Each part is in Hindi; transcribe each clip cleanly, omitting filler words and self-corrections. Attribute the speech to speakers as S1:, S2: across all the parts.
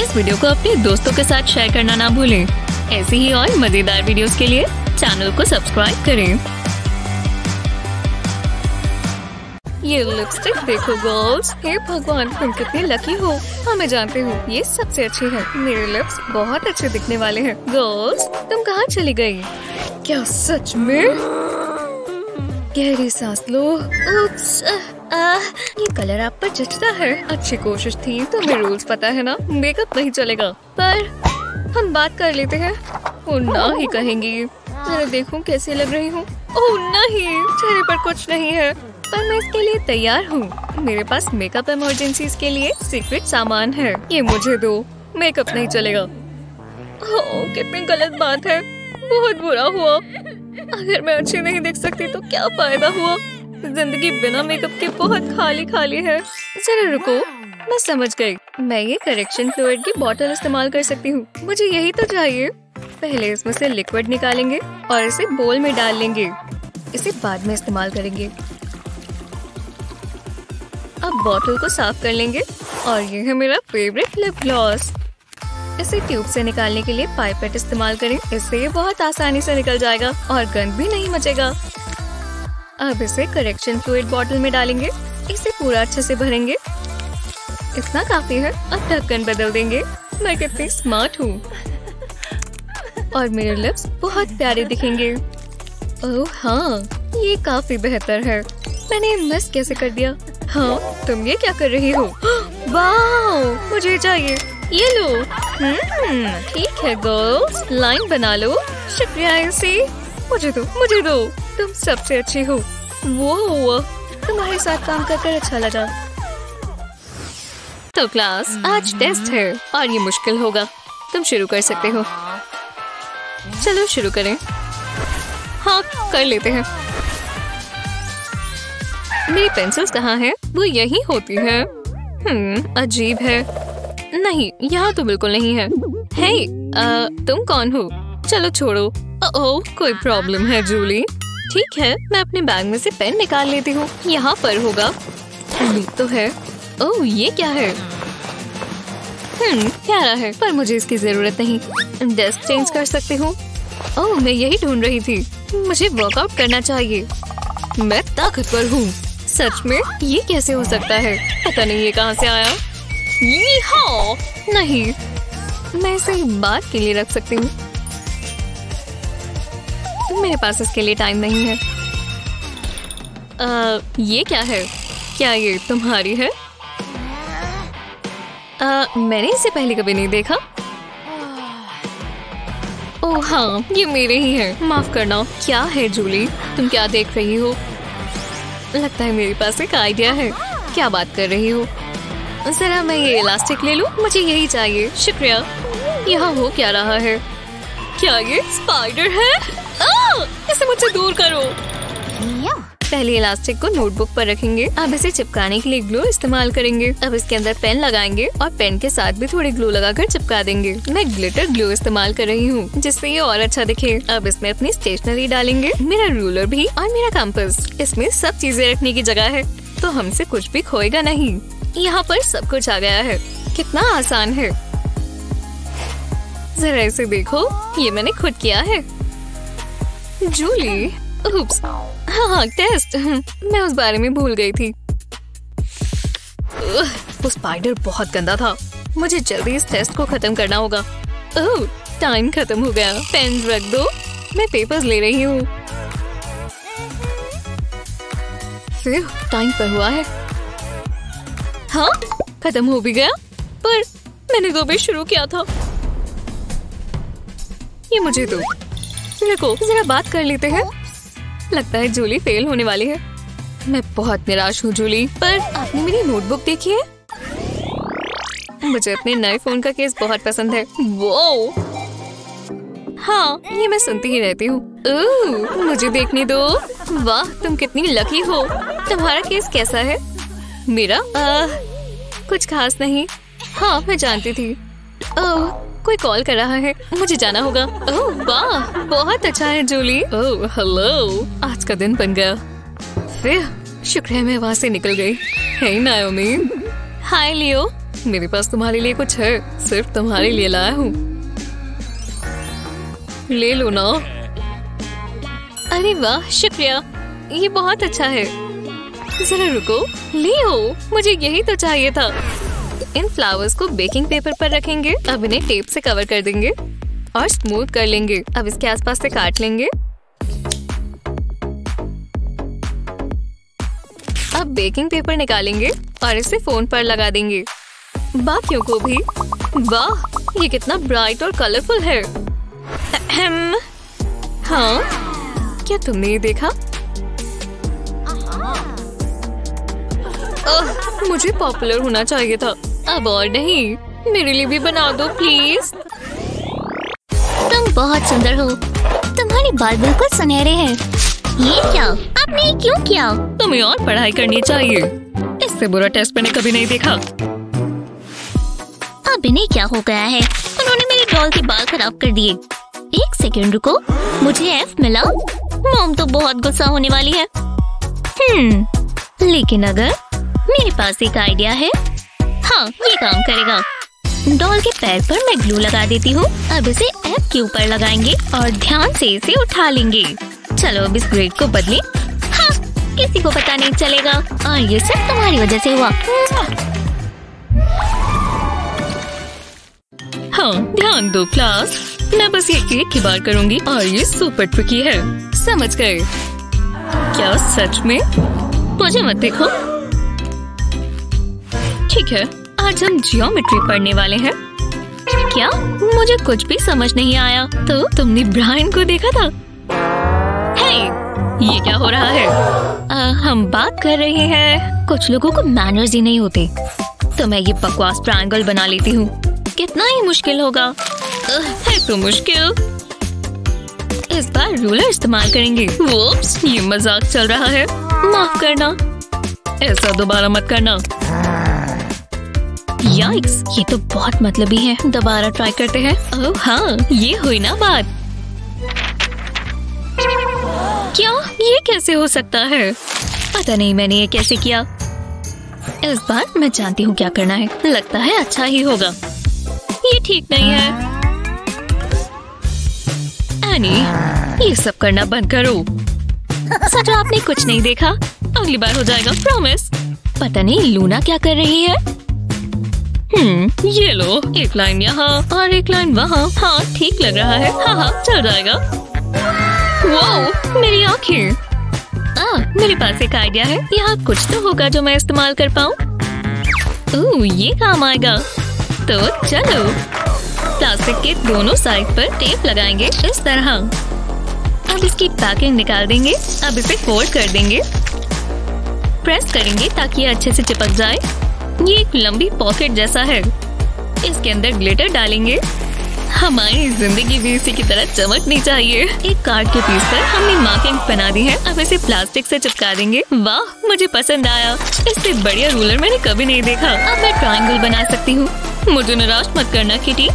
S1: इस वीडियो को अपने दोस्तों के साथ शेयर करना ना भूलें। ऐसी ही और मजेदार वीडियोस के लिए चैनल को सब्सक्राइब करें। ये लिपस्टिक देखो गर्ल्स, हे भगवान तुम कितनी लकी हो। हाँ मैं जानती हूँ ये सबसे अच्छी है। मेरे लिप्स बहुत अच्छे दिखने वाले हैं। गर्ल्स तुम कहाँ चली गई? क्या सच में? गहरी सांस लो। उप्स, ये कलर आप पर जचता है। अच्छी कोशिश थी। तुम्हें रूल्स पता है ना, मेकअप नहीं चलेगा। पर हम बात कर लेते हैं। ओ ना ही कहेंगी। जरा देखूं कैसे लग रही हूँ। ओह नहीं, चेहरे पर कुछ नहीं है, पर मैं इसके लिए तैयार हूँ। मेरे पास मेकअप इमरजेंसीज के लिए सीक्रेट सामान है। ये मुझे दो। मेकअप नहीं चलेगा। ओह कितनी गलत बात है। बहुत बुरा हुआ। अगर मैं अच्छी नहीं दिख सकती तो क्या फायदा हुआ। जिंदगी बिना मेकअप के बहुत खाली खाली है। जरा रुको, मैं समझ गई। मैं ये करेक्शन फ्लूइड की बोतल इस्तेमाल कर सकती हूँ। मुझे यही तो चाहिए। पहले इसमें से लिक्विड निकालेंगे और इसे बोल में डाल लेंगे। इसे बाद में इस्तेमाल करेंगे। अब बोतल को साफ कर लेंगे और ये है मेरा फेवरेट लिप ग्लॉस। इसे ट्यूब से निकालने के लिए पाइपेट इस्तेमाल करें। इससे ये बहुत आसानी से निकल जाएगा और गंद भी नहीं मचेगा। अब इसे करेक्शन फ्लूइड बोतल में डालेंगे। इसे पूरा अच्छे से भरेंगे। इतना काफी है। अब ढक्कन बदल देंगे। मैं कितनी स्मार्ट हूँ और मेरे लिप्स बहुत प्यारे दिखेंगे। ओह हाँ, ये काफी बेहतर है। मैंने मिस कैसे कर दिया? हाँ तुम ये क्या कर रही हो? वाह मुझे चाहिए। ये लो। ठीक है गर्ल्स, लाइन बना लो। शुक्रिया इसी। मुझे दो। तुम सबसे अच्छी हो। वो तुम्हारे साथ काम कर अच्छा लगा। तो क्लास आज टेस्ट है और ये मुश्किल होगा। तुम शुरू कर सकते हो। चलो शुरू करें। हाँ कर लेते हैं। मेरी पेंसिल्स कहाँ हैं? वो यही होती है। अजीब है। नहीं यहाँ तो बिल्कुल नहीं है। हे तुम कौन हो? चलो छोड़ो। ओह कोई प्रॉब्लम है जूली? ठीक है मैं अपने बैग में से पेन निकाल लेती हूँ। यहाँ पर होगा। तो है। ओह ये क्या है? प्यारा है पर मुझे इसकी जरूरत नहीं। डेस्क चेंज कर सकती हूँ। ओह मैं यही ढूंढ रही थी। मुझे वर्कआउट करना चाहिए। मैं ताकतवर हूँ। सच में ये कैसे हो सकता है? पता नहीं ये कहाँ से आया। ये हाँ नहीं, मैं इसे बात के लिए रख सकती हूँ। मेरे पास इसके लिए टाइम नहीं है। ये क्या है? क्या ये तुम्हारी है? मैंने इसे पहले कभी नहीं देखा। ओह हाँ ये मेरे ही है। माफ करना। क्या है जूली, तुम क्या देख रही हो? लगता है मेरे पास एक आइडिया है। क्या बात कर रही हो? जरा मैं ये इलास्टिक ले लूं। मुझे यही चाहिए। शुक्रिया। यहाँ हो क्या रहा है? क्या ये स्पाइडर है? इसे मुझसे दूर करो। पहले इलास्टिक को नोटबुक पर रखेंगे। अब इसे चिपकाने के लिए ग्लू इस्तेमाल करेंगे। अब इसके अंदर पेन लगाएंगे और पेन के साथ भी थोड़ी ग्लू लगाकर चिपका देंगे। मैं ग्लिटर ग्लू इस्तेमाल कर रही हूँ जिससे ये और अच्छा दिखे। अब इसमें अपनी स्टेशनरी डालेंगे। मेरा रूलर भी और मेरा कंपास। इसमें सब चीजें रखने की जगह है तो हमसे कुछ भी खोएगा नहीं। यहाँ पर सब कुछ आ गया है। कितना आसान है। जरा इसे देखो, ये मैंने खुद किया है। जूली उप्स। हाँ टेस्ट। मैं उस बारे में भूल गई थी। वो स्पाइडर बहुत गंदा था। मुझे जल्दी इस टेस्ट को खत्म करना होगा। ओह टाइम खत्म हो गया। पेन रख दो। मैं पेपर्स ले रही हूँ। फिर टाइम पर हुआ है। हाँ खत्म हो भी गया, पर मैंने तो अभी शुरू किया था। ये मुझे दो। रुको जरा बात कर लेते हैं। लगता है जूली फेल होने वाली है। मैं बहुत निराश हूँ जूली। पर आपने मेरी नोटबुक देखी है? मुझे अपने नए फोन का केस बहुत पसंद है। वो हाँ ये मैं सुनती ही रहती हूँ। मुझे देखने दो। वाह तुम कितनी लकी हो। तुम्हारा केस कैसा है? मेरा कुछ खास नहीं। हाँ मैं जानती थी। ओह कोई कॉल कर रहा है। मुझे जाना होगा। ओह वाह बहुत अच्छा है जूली। ओह हेलो, आज का दिन बन गया। फिर शुक्र है मैं वहाँ से निकल गई। हे नाओमी। हाय लियो। मेरे पास तुम्हारे लिए कुछ है, सिर्फ तुम्हारे लिए लाया हूँ। ले लो ना। अरे वाह, शुक्रिया, ये बहुत अच्छा है। जरा रुको, ले आओ, मुझे यही तो चाहिए था। इन फ्लावर्स को बेकिंग पेपर पर रखेंगे। अब इन्हें टेप से कवर कर देंगे और स्मूथ कर लेंगे। अब इसके आसपास से काट लेंगे। अब बेकिंग पेपर निकालेंगे और इसे फोन पर लगा देंगे। बाकियों को भी। वाह, ये कितना ब्राइट और कलरफुल है। हाँ, क्या तुमने ये देखा? मुझे पॉपुलर होना चाहिए था। अब और नहीं, मेरे लिए भी बना दो प्लीज।
S2: तुम बहुत सुंदर हो। तुम्हारे बाल बिल्कुल सुनहरे हैं। ये क्या? आपने ये क्यों किया?
S1: तुम्हें और पढ़ाई करनी चाहिए। इससे बुरा टेस्ट मैंने कभी नहीं देखा।
S2: अब इन्हें क्या हो गया है? उन्होंने मेरे डॉल के बाल खराब कर दिए। एक सेकंड रुको, मुझे एफ मिला। मॉम तो बहुत गुस्सा होने वाली है। लेकिन अगर मेरे पास एक आइडिया है। हाँ, ये काम करेगा। डॉल के पैर पर मैं ग्लू लगा देती हूँ। अब इसे एफ के ऊपर लगाएंगे और ध्यान से इसे उठा लेंगे। चलो अब इस ग्रेड को बदलें। हाँ, किसी को पता नहीं चलेगा और ये सब तुम्हारी वजह से हुआ।
S1: हाँ, ध्यान दो क्लास, मैं बस ये एक ही बार करूँगी और ये सुपर ट्रिकी है। समझ गए? क्या सच में? मुझे मत देखो। ठीक है, आज हम जियोमेट्री पढ़ने वाले हैं। क्या? मुझे कुछ भी समझ नहीं आया। तो तुमने ब्रायन को देखा था? हे, ये क्या हो रहा है? हम बात कर रहे हैं। कुछ लोगों को मैनर्स ही नहीं होते। तो मैं ये बकवास ट्रायंगल बना लेती हूँ। कितना ही मुश्किल होगा। है तो मुश्किल। इस बार रूलर इस्तेमाल करेंगे। वोप्स, ये मजाक चल रहा है। माफ करना, ऐसा दोबारा मत करना। याइक्स, ये तो बहुत मतलबी है। दोबारा ट्राई करते हैं। ओह हाँ, ये हुई ना बात। क्या? ये कैसे हो सकता है? पता नहीं मैंने ये कैसे किया। इस बार मैं जानती हूँ क्या करना है। लगता है अच्छा ही होगा। ये ठीक नहीं है। एनी, ये सब करना बंद करो। सच आपने कुछ नहीं देखा। अगली बार हो जाएगा, प्रॉमिस। पता नहीं लूना क्या कर रही है। ये लो, एक लाइन यहाँ और एक लाइन वहाँ। हाँ, ठीक लग रहा है। हाँ, चल जाएगा। वाओ, मेरी आँखें। मेरे पास एक आइडिया है। यहाँ कुछ तो होगा जो मैं इस्तेमाल कर पाऊँ। ये काम आएगा। तो चलो, प्लास्टिक के दोनों साइड पर टेप लगाएंगे इस तरह। अब इसकी पैकिंग निकाल देंगे। अब इसे फोल्ड कर देंगे, प्रेस करेंगे ताकि ये अच्छे से चिपक जाए। ये एक लंबी पॉकेट जैसा है। इसके अंदर ग्लिटर डालेंगे। हमारी जिंदगी भी इसी की तरह चमकनी चाहिए। एक कार्ड के पीस पर हमने मार्किंग बना दी है। अब इसे प्लास्टिक से चिपका देंगे। वाह, मुझे पसंद आया। इससे बढ़िया रूलर मैंने कभी नहीं देखा। अब मैं ट्रायंगल बना सकती हूँ। मुझे निराश मत करना किटी।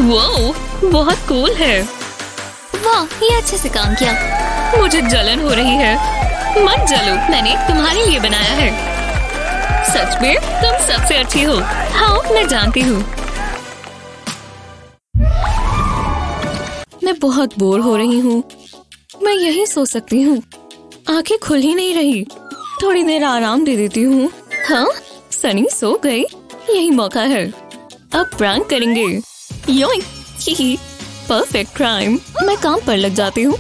S1: वाह, बहुत कूल है।
S2: वाह, ये अच्छे से काम किया।
S1: मुझे जलन हो रही है। मत जलो, मैंने तुम्हारे लिए बनाया है। सच में तुम सबसे अच्छी हो। हाँ, मैं जानती हूँ। मैं बहुत बोर हो रही हूँ। मैं यही सो सकती हूँ। आंखें खुल ही नहीं रही। थोड़ी देर आराम दे देती हूँ। हाँ, सनी सो गई। यही मौका है। अब प्रैंक करेंगे। योइंक, ही परफेक्ट क्राइम। मैं काम पर लग जाती हूँ।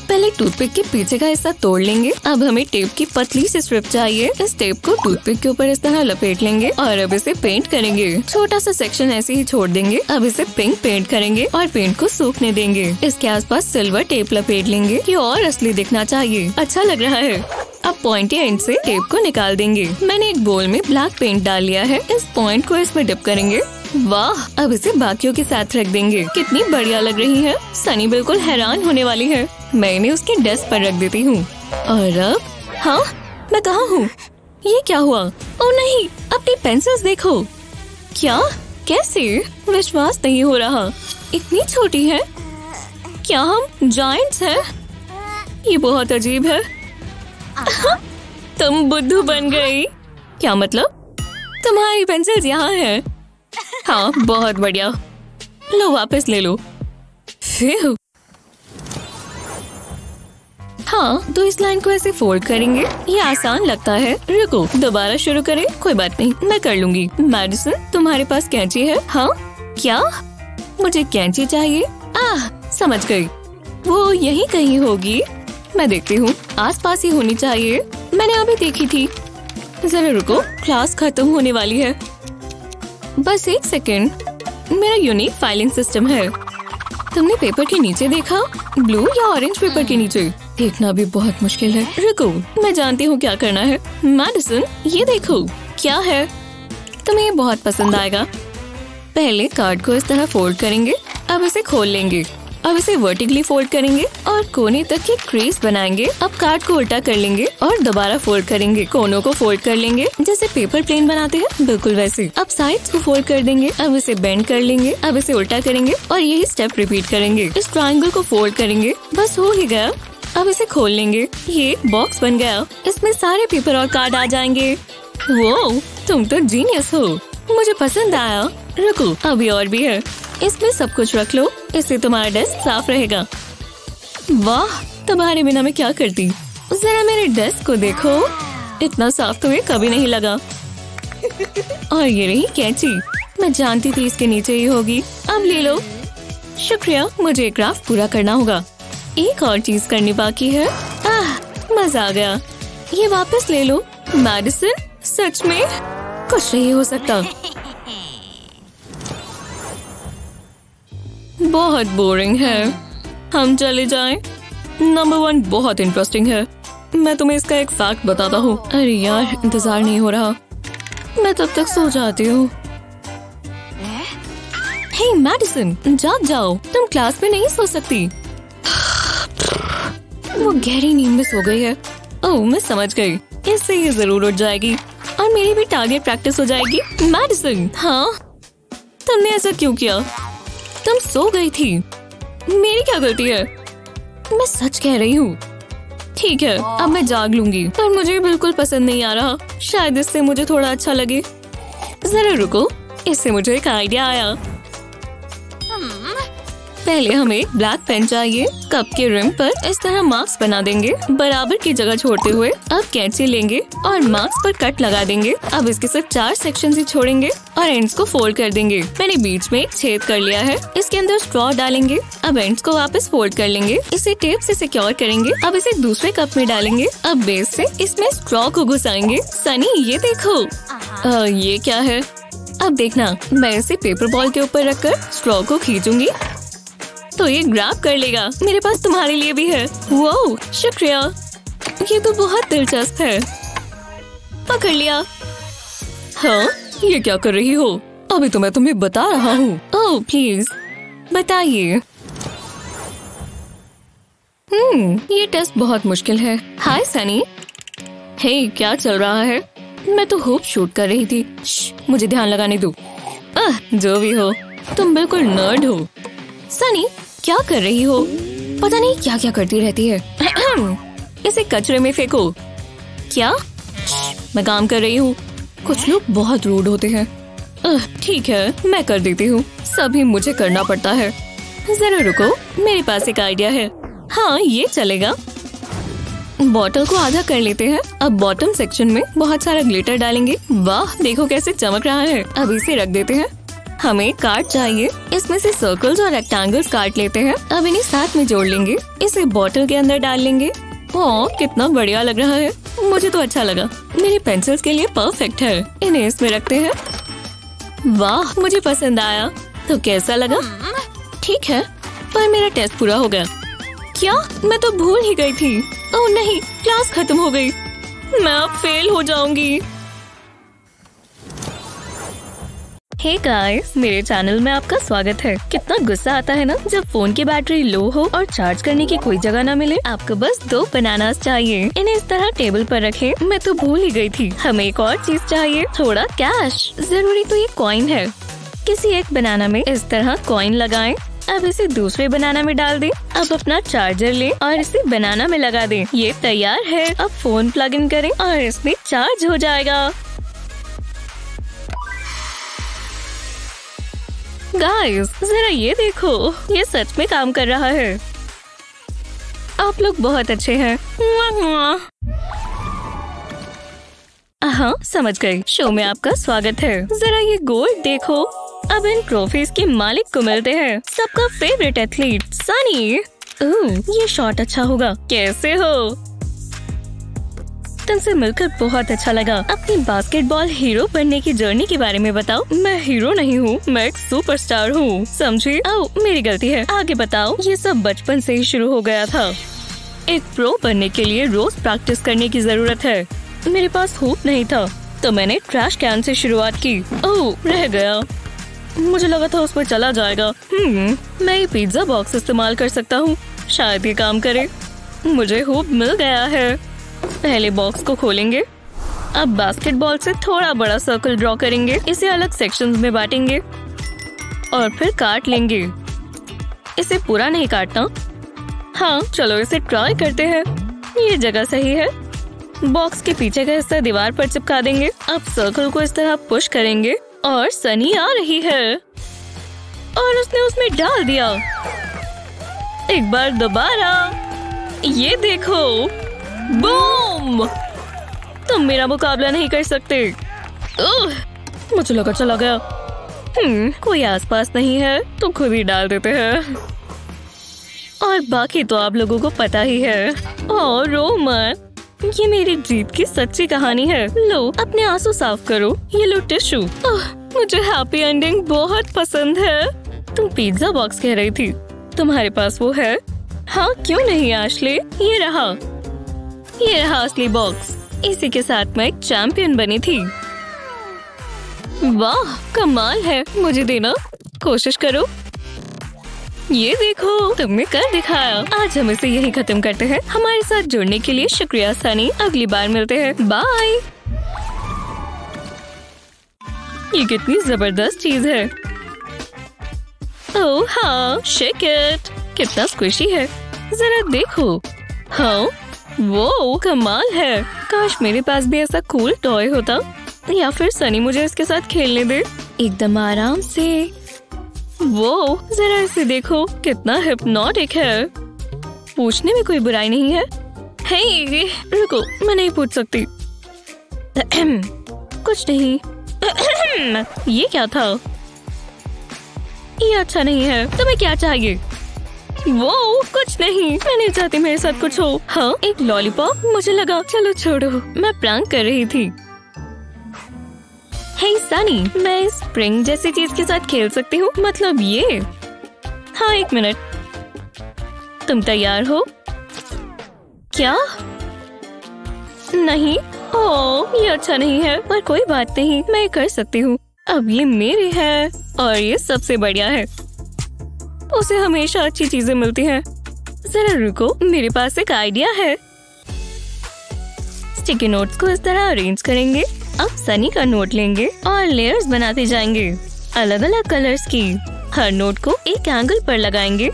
S1: पहले टूथपिक के पीछे का हिस्सा तोड़ लेंगे। अब हमें टेप की पतली सी स्ट्रिप चाहिए। इस टेप को टूथपिक के ऊपर इस तरह लपेट लेंगे और अब इसे पेंट करेंगे। छोटा सा सेक्शन ऐसे ही छोड़ देंगे। अब इसे पिंक पेंट करेंगे और पेंट को सूखने देंगे। इसके आसपास सिल्वर टेप लपेट लेंगे। ये और असली दिखना चाहिए। अच्छा लग रहा है। अब पॉइंटी एंड से टेप को निकाल देंगे। मैंने एक बोल में ब्लैक पेंट डाल लिया है। इस पॉइंट को इसमें डिप करेंगे। वाह, अब इसे बाकियों के साथ रख देंगे। कितनी बढ़िया लग रही है। सनी बिल्कुल हैरान होने वाली है। मैं इन्हें उसके डेस्क पर रख देती हूँ। और अब, हाँ, मैं कहाँ हूँ? ये क्या हुआ? ओ नहीं, अपनी पेंसिल्स देखो। क्या? कैसे? विश्वास नहीं हो रहा। इतनी छोटी है। क्या हम जायंट्स हैं? ये बहुत अजीब है। तुम बुद्धू बन गई। क्या मतलब? तुम्हारी पेंसिल्स यहाँ है। हाँ बहुत बढ़िया, लो वापस ले लो। फिर हाँ तो इस लाइन को ऐसे फोल्ड करेंगे, ये आसान लगता है। रुको दोबारा शुरू करें। कोई बात नहीं, मैं कर लूंगी। मैडिसन तुम्हारे पास कैंची है? हाँ क्या? मुझे कैंची चाहिए। समझ गई, वो यहीं कहीं होगी। मैं देखती हूँ, आसपास ही होनी चाहिए। मैंने अभी देखी थी। जरा रुको, क्लास खत्म होने वाली है। बस एक सेकेंड, मेरा यूनिक फाइलिंग सिस्टम है। तुमने पेपर के नीचे देखा? ब्लू या ऑरेंज पेपर के नीचे? देखना भी बहुत मुश्किल है। रुको, मैं जानती हूँ क्या करना है। मैडिसन ये देखो, क्या है? तुम्हें ये बहुत पसंद आएगा। पहले कार्ड को इस तरह फोल्ड करेंगे, अब इसे खोल लेंगे। अब इसे वर्टिकली फोल्ड करेंगे और कोने तक की क्रीज बनाएंगे। अब कार्ड को उल्टा कर लेंगे और दोबारा फोल्ड करेंगे। कोनों को फोल्ड कर लेंगे जैसे पेपर प्लेन बनाते हैं, बिल्कुल वैसे। अब साइड्स को फोल्ड कर देंगे। अब इसे बेंड कर लेंगे। अब इसे उल्टा करेंगे और यही स्टेप रिपीट करेंगे। इस ट्रायंगल को फोल्ड करेंगे। बस हो ही गया। अब इसे खोल लेंगे। ये बॉक्स बन गया। इसमें सारे पेपर और कार्ड आ जाएंगे। वो तुम तो जीनियस हो, मुझे पसंद आया। रुको, अभी और भी है। इसमें सब कुछ रख लो, इससे तुम्हारा डेस्क साफ रहेगा। वाह, तुम्हारे बिना मैं क्या करती। जरा मेरे डेस्क को देखो, इतना साफ तुम्हें कभी नहीं लगा। और ये रही कैंची, मैं जानती थी इसके नीचे ही होगी। अब ले लो। शुक्रिया, मुझे क्राफ्ट पूरा करना होगा। एक और चीज करनी बाकी है। मजा आ गया। ये वापस ले लो। मैडिसन सच में कुछ नहीं हो सकता। बहुत बोरिंग है, हम चले जाएं। नंबर 1 बहुत इंटरेस्टिंग है। मैं तुम्हें इसका एक फैक्ट बताता हूँ। अरे यार, इंतजार नहीं हो रहा, मैं तब तक सो जाती हूँ। हे मैडिसन, जाग जाओ, तुम क्लास में नहीं सो सकती। वो गहरी नींद में सो गई है। ओह, मैं समझ गई, इससे ये जरूर उठ जाएगी और मेरी भी टारगेट प्रैक्टिस हो जाएगी। मैडिसन, हाँ तुमने ऐसा क्यों किया? तुम सो गई थी। मेरी क्या गलती है? मैं सच कह रही हूँ। ठीक है, अब मैं जाग लूंगी, पर मुझे बिल्कुल पसंद नहीं आ रहा। शायद इससे मुझे थोड़ा अच्छा लगे। जरा रुको, इससे मुझे एक आइडिया आया। पहले हमें ब्लैक पेन चाहिए। कप के रिम पर इस तरह मार्क्स बना देंगे, बराबर की जगह छोड़ते हुए। अब कैंची लेंगे और मार्क्स पर कट लगा देंगे। अब इसके सिर्फ 4 सेक्शन ही छोड़ेंगे और एंड्स को फोल्ड कर देंगे। मैंने बीच में एक छेद कर लिया है, इसके अंदर स्ट्रॉ डालेंगे। अब एंड्स को वापस फोल्ड कर लेंगे, इसे टेप से सिक्योर करेंगे। अब इसे दूसरे कप में डालेंगे। अब बेस से इसमें स्ट्रॉ को घुसाएंगे। सनी ये देखो, ये क्या है? अब देखना, मैं इसे पेपर बॉल के ऊपर रखकर स्ट्रॉ को खींचूंगी तो ये ग्रैब कर लेगा। मेरे पास तुम्हारे लिए भी है। वो शुक्रिया, ये तो बहुत दिलचस्प है। पकड़ लिया। हाँ, ये क्या कर रही हो? अभी तो मैं तुम्हें बता रहा हूँ। ओह प्लीज बताइए। ये टेस्ट बहुत मुश्किल है। हाय सनी। हे, क्या चल रहा है? मैं तो होप शूट कर रही थी। मुझे ध्यान लगाने दो। जो भी हो, तुम बिल्कुल नर्ड हो। सनी क्या कर रही हो? पता नहीं क्या क्या करती रहती है। इसे कचरे में फेंको। क्या? मैं काम कर रही हूँ। कुछ लोग बहुत रूड होते हैं। ठीक है, मैं कर देती हूँ। सभी मुझे करना पड़ता है। जरा रुको, मेरे पास एक आइडिया है। हाँ ये चलेगा। बॉटल को आधा कर लेते हैं। अब बॉटम सेक्शन में बहुत सारा ग्लिटर डालेंगे। वाह, देखो कैसे चमक रहा है। अब इसे रख देते हैं। हमें कार्ड चाहिए, इसमें से सर्कल्स और रेक्टेंगल्स काट लेते हैं। अब इन्हें साथ में जोड़ लेंगे। इसे बॉटल के अंदर डाल लेंगे। ओह, कितना बढ़िया लग रहा है। मुझे तो अच्छा लगा। मेरी पेंसिल्स के लिए परफेक्ट है। इन्हें इसमें रखते हैं। वाह, मुझे पसंद आया। तो कैसा लगा? ठीक है, पर मेरा टेस्ट पूरा हो गया। क्या? मैं तो भूल ही गई थी। ओह नहीं, क्लास खत्म हो गई। मैं अब फेल हो जाऊंगी। हे गाइस, मेरे चैनल में आपका स्वागत है। कितना गुस्सा आता है ना जब फोन की बैटरी लो हो और चार्ज करने की कोई जगह ना मिले। आपको बस 2 बनानास चाहिए। इन्हें इस तरह टेबल पर रखें। मैं तो भूल ही गई थी। हमें एक और चीज चाहिए, थोड़ा कैश। जरूरी तो ये कॉइन है। किसी एक बनाना में इस तरह कॉइन लगाएं। अब इसे दूसरे बनाना में डाल दें। अब अपना चार्जर लें और इसे बनाना में लगा दें। ये तैयार है। अब फोन प्लग इन करें और इसमें चार्ज हो जाएगा। गाइस जरा ये देखो, ये सच में काम कर रहा है। आप लोग बहुत अच्छे हैं। हाँ समझ गई। शो में आपका स्वागत है। जरा ये गोल्ड देखो, अब इन ट्रॉफीज के मालिक को मिलते हैं। सबका फेवरेट एथलीट सनी। ये शॉट अच्छा होगा। कैसे हो? तुमसे मिलकर बहुत अच्छा लगा। अपनी बास्केटबॉल हीरो बनने की जर्नी के बारे में बताओ। मैं हीरो नहीं हूँ, मैं एक सुपरस्टार हूँ, समझी? मेरी गलती है। आगे बताओ। ये सब बचपन से ही शुरू हो गया था। एक प्रो बनने के लिए रोज प्रैक्टिस करने की जरूरत है। मेरे पास हुप नहीं था तो मैंने ट्रैश कैन से शुरुआत की। रह गया। मुझे लगा था उस पर चला जाएगा। मैं ये पिज्जा बॉक्स इस्तेमाल कर सकता हूँ, शायद ये काम करे। मुझे हुप मिल गया है। पहले बॉक्स को खोलेंगे। अब बास्केटबॉल से थोड़ा बड़ा सर्कल ड्रॉ करेंगे। इसे अलग सेक्शंस में बांटेंगे और फिर काट लेंगे। इसे पूरा नहीं काटना। हाँ चलो इसे ट्राई करते हैं। ये जगह सही है। बॉक्स के पीछे का हिस्सा दीवार पर चिपका देंगे। अब सर्कल को इस तरह पुश करेंगे और सनी आ रही है और उसने उसमें डाल दिया। एक बार दोबारा। ये देखो, बूम! तुम मेरा मुकाबला नहीं कर सकते। मुझे लगा चला गया। कोई आसपास नहीं है तो खुद ही डाल देते हैं। और बाकी तो आप लोगों को पता ही है। और रो मत, ये मेरी जीत की सच्ची कहानी है। लो अपने आंसू साफ करो। ये लो टिश्यू। मुझे हैप्पी एंडिंग बहुत पसंद है। तुम पिज्जा बॉक्स कह रही थी, तुम्हारे पास वो है? हाँ क्यों नहीं आश्ले, ये रहा असली बॉक्स। इसी के साथ मैं एक चैंपियन बनी थी। वाह कमाल है, मुझे देना। कोशिश करो। ये देखो तुमने कर दिखाया। आज हम इसे यहीं खत्म करते हैं। हमारे साथ जुड़ने के लिए शुक्रिया सनी। अगली बार मिलते हैं। बाय। ये कितनी जबरदस्त चीज है। ओह हाँ, शेक इट। कितना स्क्विशी है, जरा देखो। हाँ वो कमाल है। काश मेरे पास भी ऐसा कूल टॉय होता, या फिर सनी मुझे इसके साथ खेलने दे एकदम आराम से। वो जरा इसे देखो, कितना हिप्नोटिक है। पूछने में कोई बुराई नहीं है। हे रुको, मैं नहीं पूछ सकती। कुछ नहीं। ये क्या था? ये अच्छा नहीं है। तुम्हें क्या चाहिए? वो कुछ नहीं, मैं नहीं चाहती मेरे साथ कुछ हो। हाँ एक लॉलीपॉप? मुझे लगा। चलो छोड़ो, मैं प्रैंक कर रही थी। हे सनी, मैं इस स्प्रिंग जैसी चीज के साथ खेल सकती हूँ, मतलब ये। हाँ 1 मिनट। तुम तैयार हो? क्या? नहीं। ओह ये अच्छा नहीं है, पर कोई बात नहीं, मैं कर सकती हूँ। अब ये मेरे है और ये सबसे बढ़िया है। उसे हमेशा अच्छी चीजें मिलती हैं। जरा रुको, मेरे पास एक आइडिया है। स्टिकी नोट्स को इस तरह अरेंज करेंगे। अब सनी का नोट लेंगे और लेयर्स बनाते जाएंगे अलग अलग कलर्स की। हर नोट को एक एंगल पर लगाएंगे।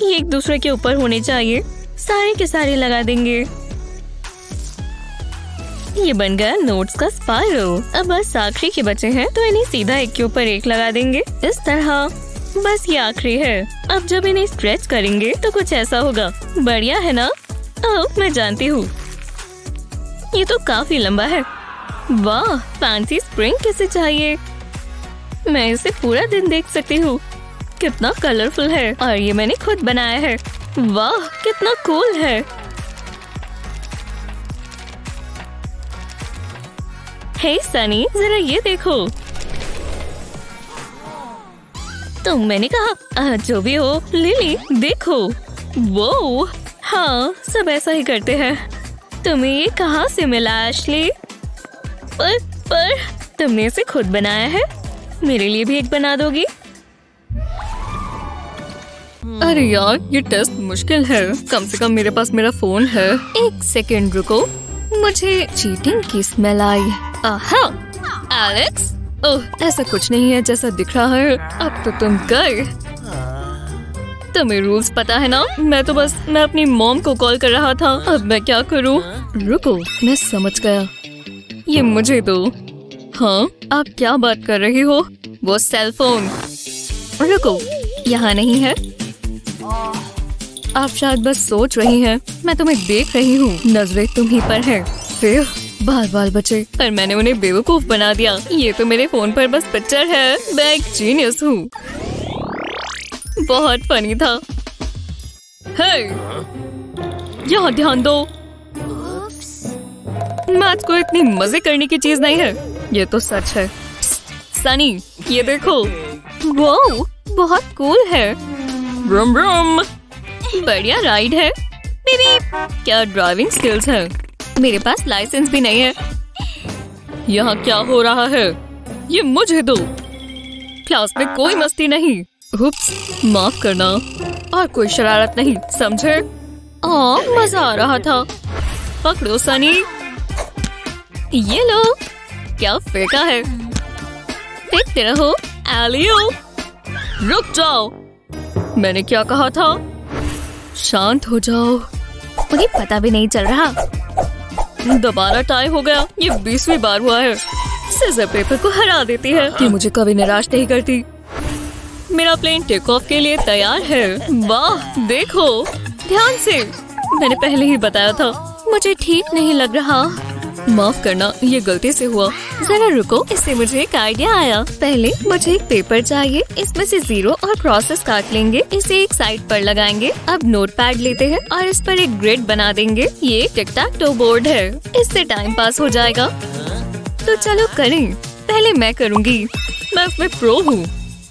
S1: ये एक दूसरे के ऊपर होने चाहिए। सारे के सारे लगा देंगे। ये बन गया नोट्स का स्पाइरल। अब बस आखिरी के बचे हैं तो इन्हें सीधा एक के ऊपर एक लगा देंगे इस तरह। बस ये आखिरी है। अब जब इन्हें स्ट्रेच करेंगे तो कुछ ऐसा होगा। बढ़िया है ना? ओह मैं जानती हूँ, ये तो काफी लंबा है। वाह फैंसी स्प्रिंग किसे चाहिए? मैं इसे पूरा दिन देख सकती हूँ। कितना कलरफुल है और ये मैंने खुद बनाया है। वाह कितना कूल है। हे सनी जरा ये देखो। तो मैंने कहा जो भी हो। लिली देखो। वो हाँ सब ऐसा ही करते हैं। तुम्हें ये कहाँ से मिला एशली? पर तुमने इसे खुद बनाया है? मेरे लिए भी एक बना दोगी? अरे यार ये टेस्ट मुश्किल है। कम से कम मेरे पास मेरा फोन है। 1 सेकेंड रुको, मुझे चीटिंग की स्मेल आई। आहा एलेक्स। ओह ऐसा कुछ नहीं है जैसा दिख रहा है। अब तो तुम गए। तुम्हें रूल्स पता है ना? मैं अपनी मॉम को कॉल कर रहा था। अब मैं क्या करूं? रुको मैं समझ गया, ये मुझे दो। हाँ आप क्या बात कर रही हो? वो सेल फोन। रुको, यहाँ नहीं है। आप शायद बस सोच रही हैं। मैं तुम्हें देख रही हूँ, नजरें तुम्हीं पर है। फिर बाल बाल बचे, पर मैंने उन्हें बेवकूफ बना दिया। ये तो मेरे फोन पर बस पिक्चर है। मैं एक जीनियस हूँ। बहुत फनी था। हे, यहाँ ध्यान दो। मैथ को इतनी मजे करने की चीज नहीं है। ये तो सच है। सनी, ये देखो। वाओ, बहुत कूल है। ब्रूम ब्रूम, बढ़िया राइड है। बीबी, क्या ड्राइविंग स्किल्स है। मेरे पास लाइसेंस भी नहीं है। यहाँ क्या हो रहा है? ये मुझे दो। क्लास में कोई मस्ती नहीं। उप्स, माफ करना। और कोई शरारत नहीं, समझे? मजा आ रहा था। पकड़ो सनी। ये लो। क्या फेंका है? फेंकते रहो। एलियो, रुक जाओ। मैंने क्या कहा था? शांत हो जाओ। मुझे पता भी नहीं चल रहा। दोबारा टाई हो गया। ये 20वीं बार हुआ है। सीजर पेपर को हरा देती है। ये मुझे कभी निराश नहीं करती। मेरा प्लेन टेक ऑफ के लिए तैयार है। वाह, देखो ध्यान से। मैंने पहले ही बताया था। मुझे ठीक नहीं लग रहा। माफ करना, ये गलती से हुआ। जरा रुको, इससे मुझे एक आइडिया आया। पहले मुझे एक पेपर चाहिए। इसमें से जीरो और क्रॉसेस काट लेंगे। इसे एक साइड पर लगाएंगे। अब नोटपैड लेते हैं और इस पर एक ग्रिड बना देंगे। ये टिक टैक टो बोर्ड है। इससे टाइम पास हो जाएगा। तो चलो करें। पहले मैं करूँगी। मैं इसमें प्रो हूँ।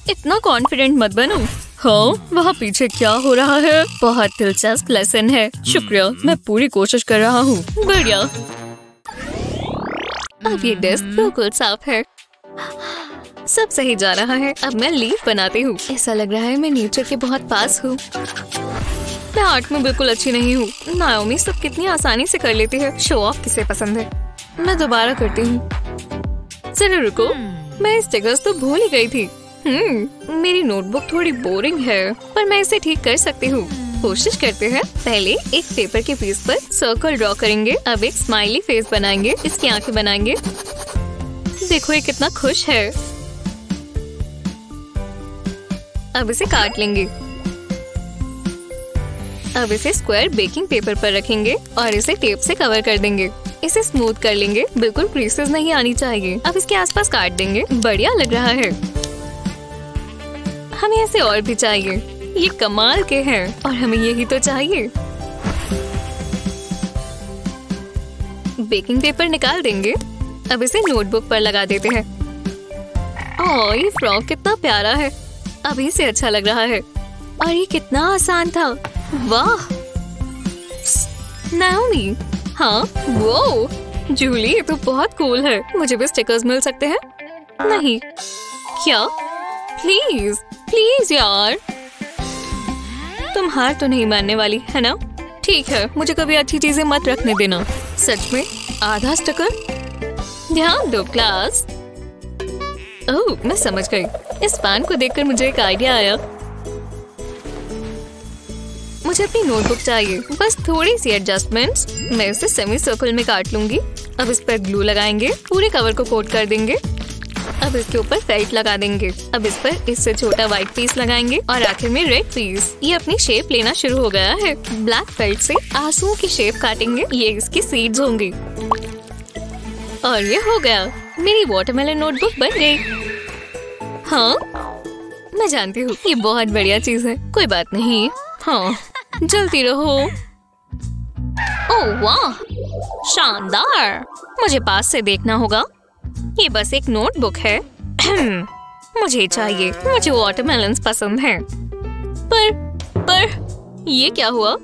S1: इतना कॉन्फिडेंट मत बनो। हाँ, वहाँ पीछे क्या हो रहा है? बहुत दिलचस्प लेसन है। शुक्रिया, मैं पूरी कोशिश कर रहा हूँ। बढ़िया। अब ये डेस्क बिल्कुल साफ है। सब सही जा रहा है। अब मैं लीफ बनाती हूँ। ऐसा लग रहा है मैं नेचर के बहुत पास हूँ। मैं आर्ट में बिल्कुल अच्छी नहीं हूँ। नाओमी सब कितनी आसानी से कर लेती है। शो ऑफ किसे पसंद है? मैं दोबारा करती हूँ। चलो रुको, मैं स्टिकर्स तो भूल ही गई थी। मेरी नोटबुक थोड़ी बोरिंग है, पर मैं इसे ठीक कर सकती हूँ। कोशिश करते हैं। पहले एक पेपर के पीस पर सर्कल ड्रॉ करेंगे। अब एक स्माइली फेस बनाएंगे। इसकी आंखें बनाएंगे। देखो, ये कितना खुश है। अब इसे काट लेंगे। अब इसे स्क्वायर बेकिंग पेपर पर रखेंगे और इसे टेप से कवर कर देंगे। इसे स्मूथ कर लेंगे। बिल्कुल क्रीसेस नहीं आनी चाहिए। अब इसके आसपास काट देंगे। बढ़िया लग रहा है। हमें ऐसे और भी चाहिए। ये कमाल के हैं और हमें यही तो चाहिए। बेकिंग पेपर निकाल देंगे। अब इसे नोटबुक पर लगा देते हैं। ओह, ये फ्रॉक कितना प्यारा है। अभी से अच्छा लग रहा है। और ये कितना आसान था। वाह नाओमी। हाँ, वो जूली, ये तो बहुत कूल है। मुझे भी स्टिकर्स मिल सकते हैं? नहीं। क्या? प्लीज प्लीज यार। तुम हार तो नहीं मानने वाली है ना? ठीक है, मुझे कभी अच्छी चीजें मत रखने देना। सच में आधा स्टिकर? ध्यान दो क्लास। ओह, मैं समझ गई। इस पैन को देखकर मुझे एक आइडिया आया। मुझे अपनी नोटबुक चाहिए। बस थोड़ी सी एडजस्टमेंट्स। मैं इसे सेमी सर्कल में काट लूंगी। अब इस पर ग्लू लगाएंगे। पूरे कवर को कोट कर देंगे। अब इसके ऊपर फेल्ट लगा देंगे। अब इस पर इससे छोटा व्हाइट पीस लगाएंगे और आखिर में रेड पीस। ये अपनी शेप लेना शुरू हो गया है। ब्लैक फेल्ट से आंसुओं की शेप काटेंगे। ये इसकी सीड्स होंगी। और ये हो गया। मेरी वाटरमेलन नोटबुक बन गई। हाँ, मैं जानती हूँ ये बहुत बढ़िया चीज है। कोई बात नहीं। हाँ, जल्दी रहो। ओह वाह, शानदार। मुझे पास से देखना होगा। ये बस एक नोटबुक है। मुझे चाहिए। मुझे वाटरमेलन्स पसंद हैं। पर ये क्या हुआ?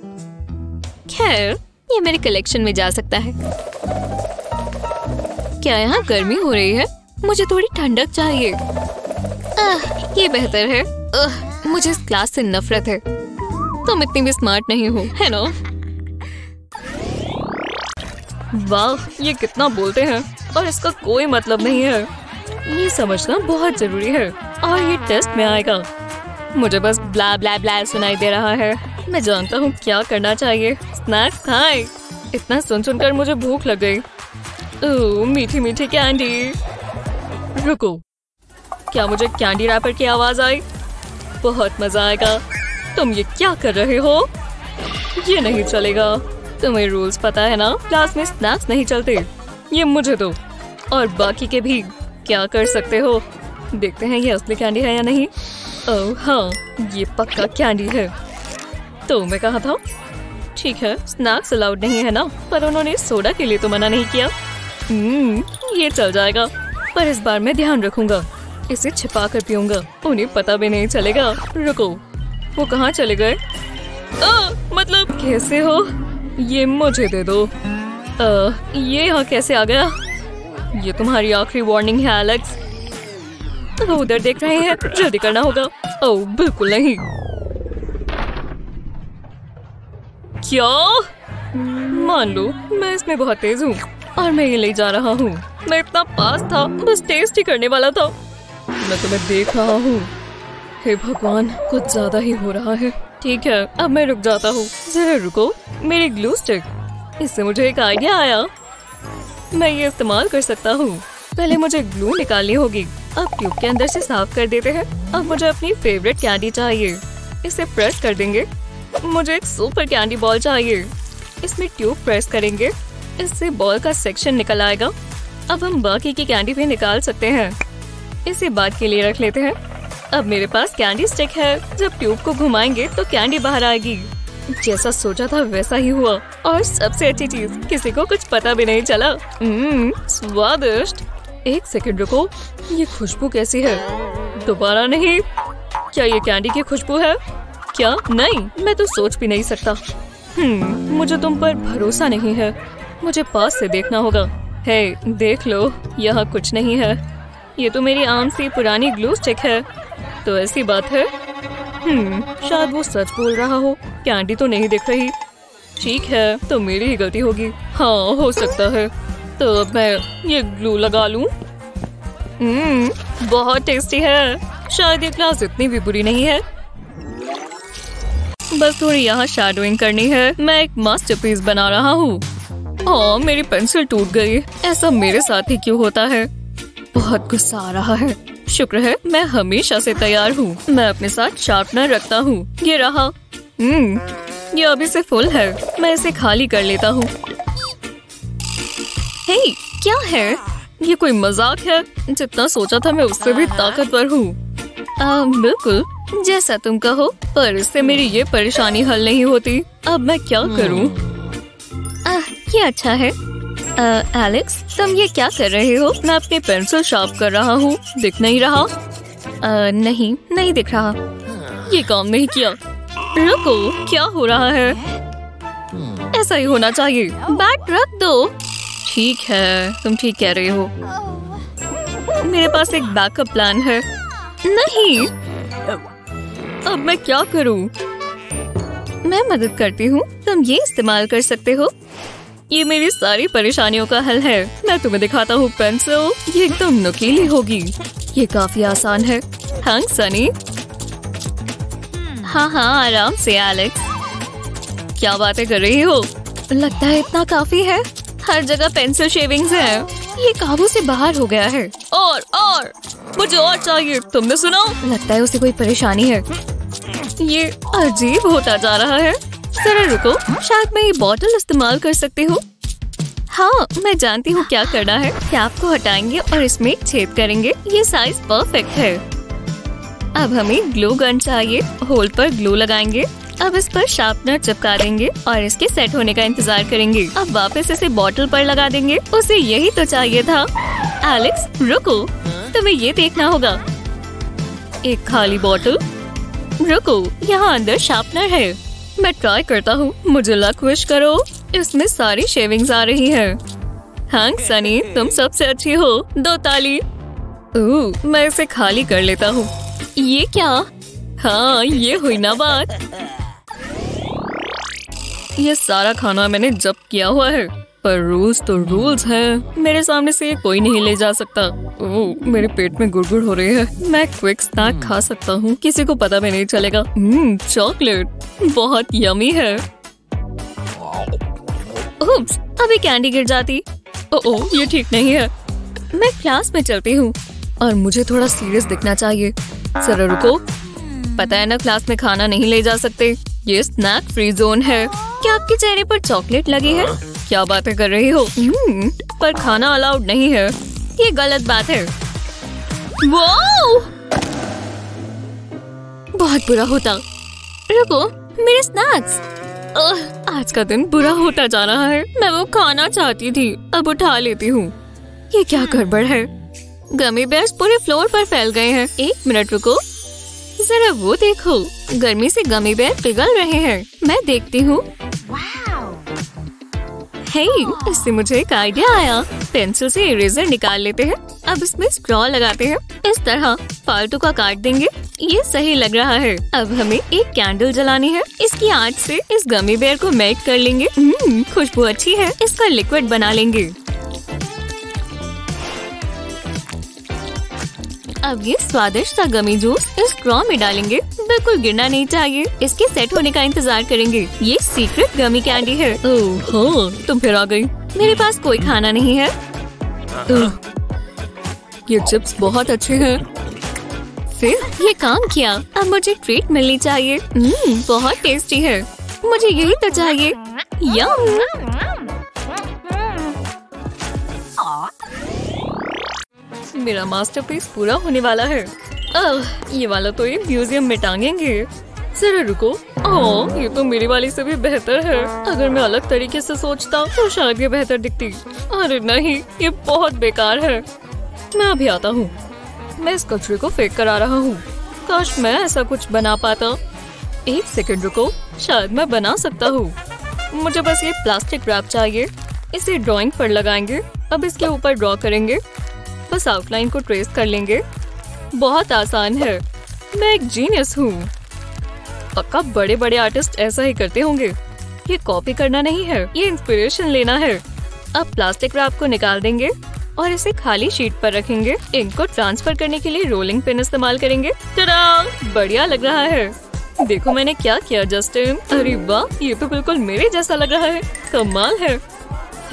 S1: खैर, ये मेरे कलेक्शन में जा सकता है। क्या यहाँ गर्मी हो रही है? मुझे थोड़ी ठंडक चाहिए। ये बेहतर है। मुझे इस क्लास से नफरत है। तुम इतनी भी स्मार्ट नहीं हो, है ना? वाह, ये कितना बोलते हैं और इसका कोई मतलब नहीं है। ये समझना बहुत जरूरी है और ये टेस्ट में आएगा। मुझे बस ब्ला ब्ला ब्ला सुनाई दे रहा है। मैं जानता हूँ क्या करना चाहिए। स्नैक्स खाएं। इतना सुनकर मुझे भूख लग गई। ओह, मीठी मीठी कैंडी। रुको, क्या मुझे कैंडी रैपर की आवाज आई? बहुत मजा आएगा। तुम ये क्या कर रहे हो? ये नहीं चलेगा। तुम्हें रूल्स पता है ना, क्लास में स्नैक्स नहीं चलते। ये मुझे दो और बाकी के भी। क्या कर सकते हो? देखते हैं ये असली कैंडी है या नहीं। ओह हाँ, ये पक्का कैंडी है। तो मैं कहा था। ठीक है, स्नैक्स अलाउड नहीं है ना, पर उन्होंने सोडा के लिए तो मना नहीं किया। ये चल जाएगा, पर इस बार मैं ध्यान रखूंगा। इसे छिपा कर पीऊंगा, उन्हें पता भी नहीं चलेगा। रुको, वो कहाँ चले गए? मतलब कैसे हो? ये मुझे दे दो। ये यहाँ कैसे आ गया? ये तुम्हारी आखिरी वार्निंग है एलेक्स। वो उधर देख रहे हैं, जल्दी करना होगा। ओह बिल्कुल नहीं। क्या? मान लो मैं इसमें बहुत तेज हूँ और मैं ये ले जा रहा हूँ। मैं इतना पास था, बस टेस्ट ही करने वाला था। मैं तुम्हें देख रहा हूँ। हे भगवान, कुछ ज्यादा ही हो रहा है। ठीक है, अब मैं रुक जाता हूँ। जरा रुको, मेरी ग्लू स्टिक। इससे मुझे एक आइडिया आया। मैं ये इस्तेमाल कर सकता हूँ। पहले मुझे ग्लू निकालनी होगी। अब ट्यूब के अंदर से साफ कर देते हैं। अब मुझे अपनी फेवरेट कैंडी चाहिए। इसे प्रेस कर देंगे। मुझे एक सुपर कैंडी बॉल चाहिए। इसमें ट्यूब प्रेस करेंगे, इससे बॉल का सेक्शन निकल आएगा। अब हम बाकी की कैंडी भी निकाल सकते हैं। इसे बाद के लिए रख लेते हैं। अब मेरे पास कैंडी स्टिक है। जब ट्यूब को घुमाएंगे तो कैंडी बाहर आएगी। जैसा सोचा था वैसा ही हुआ। और सबसे अच्छी चीज, किसी को कुछ पता भी नहीं चला। स्वादिष्ट। एक सेकंड रुको, ये खुशबू कैसी है? दोबारा नहीं। क्या ये कैंडी की खुशबू है? क्या? नहीं, मैं तो सोच भी नहीं सकता। मुझे तुम पर भरोसा नहीं है। मुझे पास से देखना होगा। हे, देख लो, यहाँ कुछ नहीं है। ये तो मेरी आम सी पुरानी ग्लू स्टिक है। तो ऐसी बात है। शायद वो सच बोल रहा हो। कैंडी तो नहीं दिख रही। ठीक है, तो मेरी ही गलती होगी। हाँ, हो सकता है। तो अब मैं ये ग्लू लगा लूं। बहुत टेस्टी है। शायद ये क्लास इतनी भी बुरी नहीं है। बस थोड़ी यहाँ शैडोइंग करनी है। मैं एक मास्टरपीस बना रहा हूँ। मेरी पेंसिल टूट गई। ऐसा मेरे साथ ही क्यों होता है? बहुत गुस्सा आ रहा है। शुक्र है मैं हमेशा से तैयार हूँ। मैं अपने साथ शार्पनर रखता हूँ। ये रहा। ये अभी से फुल है। मैं इसे खाली कर लेता हूँ। हे, क्या है? ये कोई मजाक है? जितना सोचा था मैं उससे भी ताकतवर हूँ। बिल्कुल जैसा तुम कहो, पर इससे मेरी ये परेशानी हल नहीं होती। अब मैं क्या करूँ? ये अच्छा है। एलेक्स, तुम ये क्या कर रहे हो? मैं अपनी पेंसिल शार्प कर रहा हूँ। दिख नहीं रहा? नहीं दिख रहा। ये काम नहीं किया। रुको, क्या हो रहा है? ऐसा ही होना चाहिए। बैट रख दो। ठीक है, तुम ठीक कह रही हो। मेरे पास एक बैकअप प्लान है। नहीं, अब मैं क्या करूं? मैं मदद करती हूँ। तुम ये इस्तेमाल कर सकते हो। ये मेरी सारी परेशानियों का हल है। मैं तुम्हें दिखाता हूँ पेंसिल। ये एकदम नुकीली होगी। ये काफी आसान है। हाँ सनी। हाँ, आराम से एलेक्स। क्या बातें कर रही हो? लगता है इतना काफी है। हर जगह पेंसिल शेविंग्स हैं। ये काबू से बाहर हो गया है। और मुझे और चाहिए। तुमने सुना? लगता है उसे कोई परेशानी है। ये अजीब होता जा रहा है। जरा रुको, शायद मैं ये बॉटल इस्तेमाल कर सकती हूँ। हाँ, मैं जानती हूँ क्या करना है। कैप को हटाएंगे और इसमें एक छेद करेंगे। ये साइज परफेक्ट है। अब हमें ग्लू गन चाहिए। होल पर ग्लू लगाएंगे। अब इस पर शार्पनर चिपका देंगे और इसके सेट होने का इंतजार करेंगे। अब वापस इसे बॉटल पर लगा देंगे। उसे यही तो चाहिए था। एलेक्स, रुको, तुम्हें ये देखना होगा। एक खाली बॉटल। रुको, यहाँ अंदर शार्पनर है। मैं ट्राई करता हूँ। मुझे लक विश करो। इसमें सारी शेविंग्स आ रही हैं। हाँ सनी, तुम सबसे अच्छी हो। 2 ताली। मैं इसे खाली कर लेता हूँ। ये क्या? हाँ, ये हुई ना बात। ये सारा खाना मैंने जब्त किया हुआ है, पर रूल्स तो रूल्स हैं। मेरे सामने से ये कोई नहीं ले जा सकता। ओह, मेरे पेट में गुड़गुड़ हो रही है। मैं क्विक स्नैक खा सकता हूँ। किसी को पता भी नहीं चलेगा। चॉकलेट बहुत यमी है। उप्स, अभी कैंडी गिर जाती। ओह, ये ठीक नहीं है। मैं क्लास में चलती हूँ और मुझे थोड़ा सीरियस दिखना चाहिए। जरा रुको। पता है ना, क्लास में खाना नहीं ले जा सकते। ये स्नैक फ्री जोन है। क्या आपके चेहरे पर चॉकलेट लगी है? क्या बातें कर रही हो? पर खाना अलाउड नहीं है। ये गलत बात है। वाओ! बहुत बुरा होता। रुको, मेरे स्नैक्स। आज का दिन बुरा होता जा रहा है। मैं वो खाना चाहती थी, अब उठा लेती हूँ। ये क्या गड़बड़ है? गमी बेयर्स पूरे फ्लोर पर फैल गए हैं। 1 मिनट रुको, जरा वो देखो, गर्मी से गमी बेयर पिघल रहे हैं। मैं देखती हूँ। हे, इससे मुझे एक आइडिया आया। पेंसिल से इरेजर निकाल लेते हैं। अब इसमें स्ट्रॉ लगाते हैं। इस तरह फालतू का काट देंगे। ये सही लग रहा है। अब हमें एक कैंडल जलानी है। इसकी आंच से इस गमी बेयर को मेल्ट कर लेंगे। खुशबू अच्छी है। इसका लिक्विड बना लेंगे। अब ये स्वादिष्ट सा गमी जूस इस स्ट्रॉ में डालेंगे। बिल्कुल गिरना नहीं चाहिए। इसके सेट होने का इंतजार करेंगे। ये सीक्रेट गमी कैंडी है। ओह हाँ, तुम फिर आ गई। मेरे पास कोई खाना नहीं है। ये चिप्स बहुत अच्छे हैं। फिर ये काम किया। अब मुझे ट्रीट मिलनी चाहिए। बहुत टेस्टी है। मुझे यही तो चाहिए। यम! मेरा मास्टरपीस पूरा होने वाला है। ये वाला तो ये म्यूजियम में टांगेंगे। जरा रुको। ओह, ये तो मेरी वाली से भी बेहतर है। अगर मैं अलग तरीके से सोचता तो शायद ये बेहतर दिखती। अरे नहीं, ये बहुत बेकार है। मैं अभी आता हूँ। मैं इस कचरे को फेंक कर आ रहा हूँ। काश मैं ऐसा कुछ बना पाता। 1 सेकंड रुको, शायद मैं बना सकता हूँ। मुझे बस ये प्लास्टिक रैप चाहिए। इसे ड्राइंग पर लगाएंगे। अब इसके ऊपर ड्रॉ करेंगे। बस आउटलाइन को ट्रेस कर लेंगे। बहुत आसान है। मैं एक जीनियस हूँ। पक्का बड़े बड़े आर्टिस्ट ऐसा ही करते होंगे। ये कॉपी करना नहीं है, ये इंस्पिरेशन लेना है। अब प्लास्टिक रैप को निकाल देंगे और इसे खाली शीट पर रखेंगे। इंक को ट्रांसफर करने के लिए रोलिंग पिन इस्तेमाल करेंगे। टडा! बढ़िया लग रहा है। देखो मैंने क्या किया जस्टिन। अरे वाह, ये तो बिल्कुल मेरे जैसा लग रहा है। कमाल है।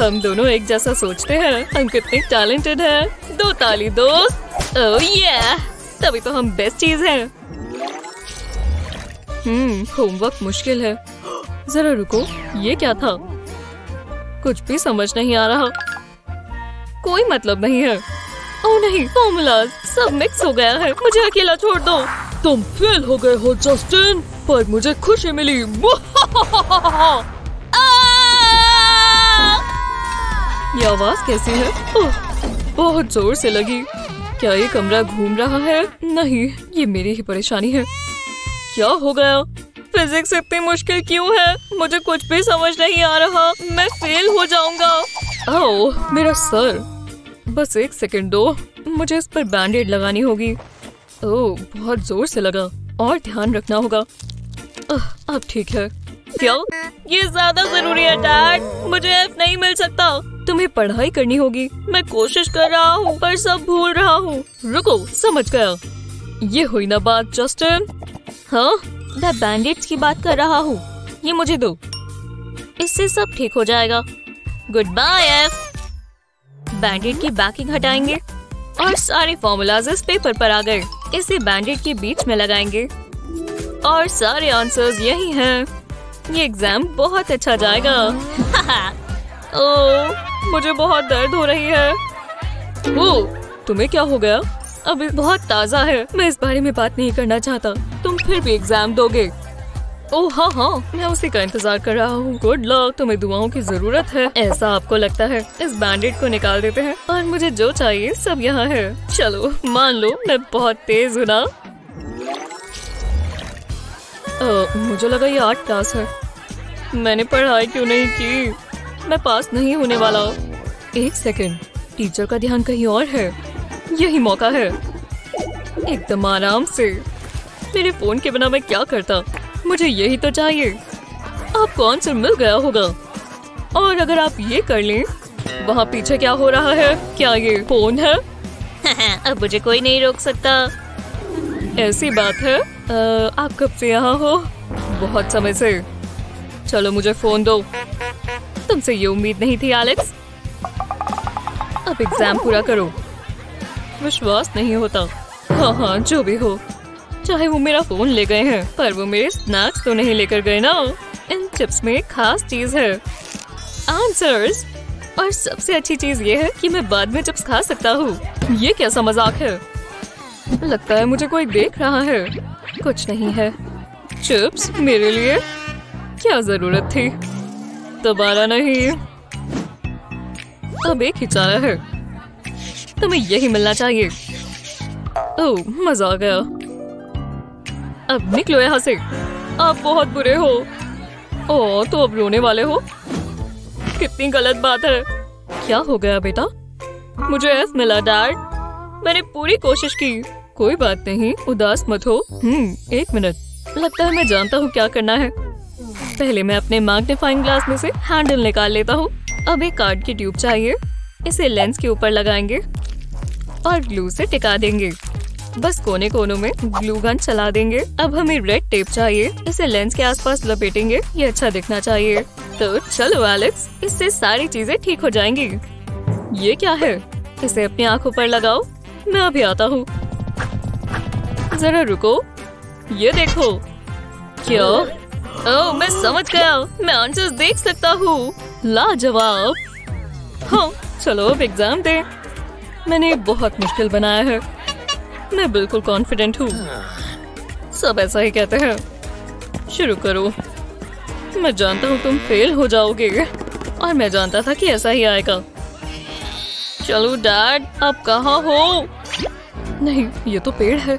S1: हम दोनों एक जैसा सोचते हैं। हम कितने टैलेंटेड हैं। 2 ताली दोस्त। ओह ये, तभी तो हम बेस्ट चीज हैं। होमवर्क मुश्किल है। जरा रुको, ये क्या था? कुछ भी समझ नहीं आ रहा। कोई मतलब नहीं है। ओह नहीं, फॉर्मूलाज सब मिक्स हो गया है। मुझे अकेला छोड़ दो। तुम फेल हो गए हो जस्टिन, पर मुझे खुशी मिली। ये आवाज कैसी है? बहुत जोर से लगी। क्या ये कमरा घूम रहा है? नहीं, ये मेरी ही परेशानी है। क्या हो गया? फिजिक्स इतनी मुश्किल क्यों है? मुझे कुछ भी समझ नहीं आ रहा। मैं फेल हो जाऊंगा। ओह, मेरा सर। बस 1 सेकंड दो, मुझे इस पर बैंडेड लगानी होगी। ओह, बहुत जोर से लगा और ध्यान रखना होगा। अब ठीक है। क्या? ये ज्यादा जरूरी है डैड। मुझे F नहीं मिल सकता। तुम्हें पढ़ाई करनी होगी। मैं कोशिश कर रहा हूँ पर सब भूल रहा हूँ। रुको, समझ गया। ये हुई ना बात जस्टिन। हाँ, मैं बैंडेड्स की बात कर रहा हूँ। ये मुझे दो, इससे सब ठीक हो जाएगा। Good bye F. बैंडेड की बैकिंग हटाएंगे और सारे फॉर्मूलाज इस पेपर पर आ गए। इसे बैंडेड के बीच में लगाएंगे और सारे आंसर्स यही हैं। ये एग्जाम बहुत अच्छा जाएगा। ओह, मुझे बहुत दर्द हो रही है। ओह, तुम्हें क्या हो गया? अभी बहुत ताज़ा है। मैं इस बारे में बात नहीं करना चाहता। तुम फिर भी एग्जाम दोगे। ओह हाँ, मैं उसी का इंतजार कर रहा हूँ। गुड लक, तुम्हें दुआओं की जरूरत है। ऐसा आपको लगता है? इस बैंडेड को निकाल देते हैं और मुझे जो चाहिए सब यहाँ है। चलो मान लो मैं बहुत तेज हूँ ना। मुझे लगा ये 8 क्लास है। मैंने पढ़ाई क्यों नहीं की? मैं पास नहीं होने वाला। 1 सेकंड, टीचर का ध्यान कहीं और है। यही मौका है। एकदम आराम से। मेरे फोन के बिना मैं क्या करता? मुझे यही तो चाहिए। आपको आंसर मिल गया होगा। और अगर आप ये कर लें, वहाँ पीछे क्या हो रहा है? क्या ये फोन है?
S2: अब मुझे कोई नहीं रोक सकता।
S1: ऐसी बात है। आप कब से यहाँ हो? बहुत समय से। चलो मुझे फोन दो। तुमसे ये उम्मीद नहीं थी एलेक्स। अब एग्जाम पूरा करो। विश्वास नहीं होता। हाँ, जो भी हो। चाहे वो मेरा फोन ले गए हैं, पर वो मेरे स्नैक्स तो नहीं लेकर गए ना। इन चिप्स में एक खास चीज है, आंसर्स। और सबसे अच्छी चीज ये है कि मैं बाद में चिप्स खा सकता हूँ। ये कैसा मजाक है? लगता है मुझे कोई देख रहा है। कुछ नहीं है। चिप्स मेरे लिए? क्या जरूरत थी? दोबारा नहीं। अब एक ही चारा है, तुम्हें यही मिलना चाहिए। ओह, मजा आ गया। अब निकलो यहाँ से, आप बहुत बुरे हो। ओह, तो अब रोने वाले हो? कितनी गलत बात है। क्या हो गया बेटा? मुझे एफ मिला डैड। मैंने पूरी कोशिश की। कोई बात नहीं, उदास मत हो। 1 मिनट। लगता है मैं जानता हूँ क्या करना है। पहले मैं अपने मैग्नीफाइंग ग्लास में से हैंडल निकाल लेता हूँ। अब एक कार्ड की ट्यूब चाहिए। इसे लेंस के ऊपर लगाएंगे और ग्लू से टिका देंगे। बस कोने कोनों में ग्लू गन चला देंगे। अब हमें रेड टेप चाहिए। इसे लेंस के आसपास लपेटेंगे। ये अच्छा दिखना चाहिए। तो चलो एलेक्स, इससे सारी चीजें ठीक हो जाएंगी। ये क्या है? इसे अपनी आंखों पर लगाओ। मैं अभी आता हूँ। जरा रुको, ये देखो। क्या? ओह, मैं समझ गया। मैं आंसर्स देख सकता हूँ। लाजवाब। हाँ, चलो अब एग्जाम दें। मैंने बहुत मुश्किल बनाया है। मैं बिल्कुल कॉन्फिडेंट हूँ। सब ऐसा ही कहते हैं। शुरू करो। मैं जानता हूँ तुम फेल हो जाओगे, और मैं जानता था कि ऐसा ही आएगा। चलो डैड, आप कहाँ हो? नहीं, ये तो पेड़ है।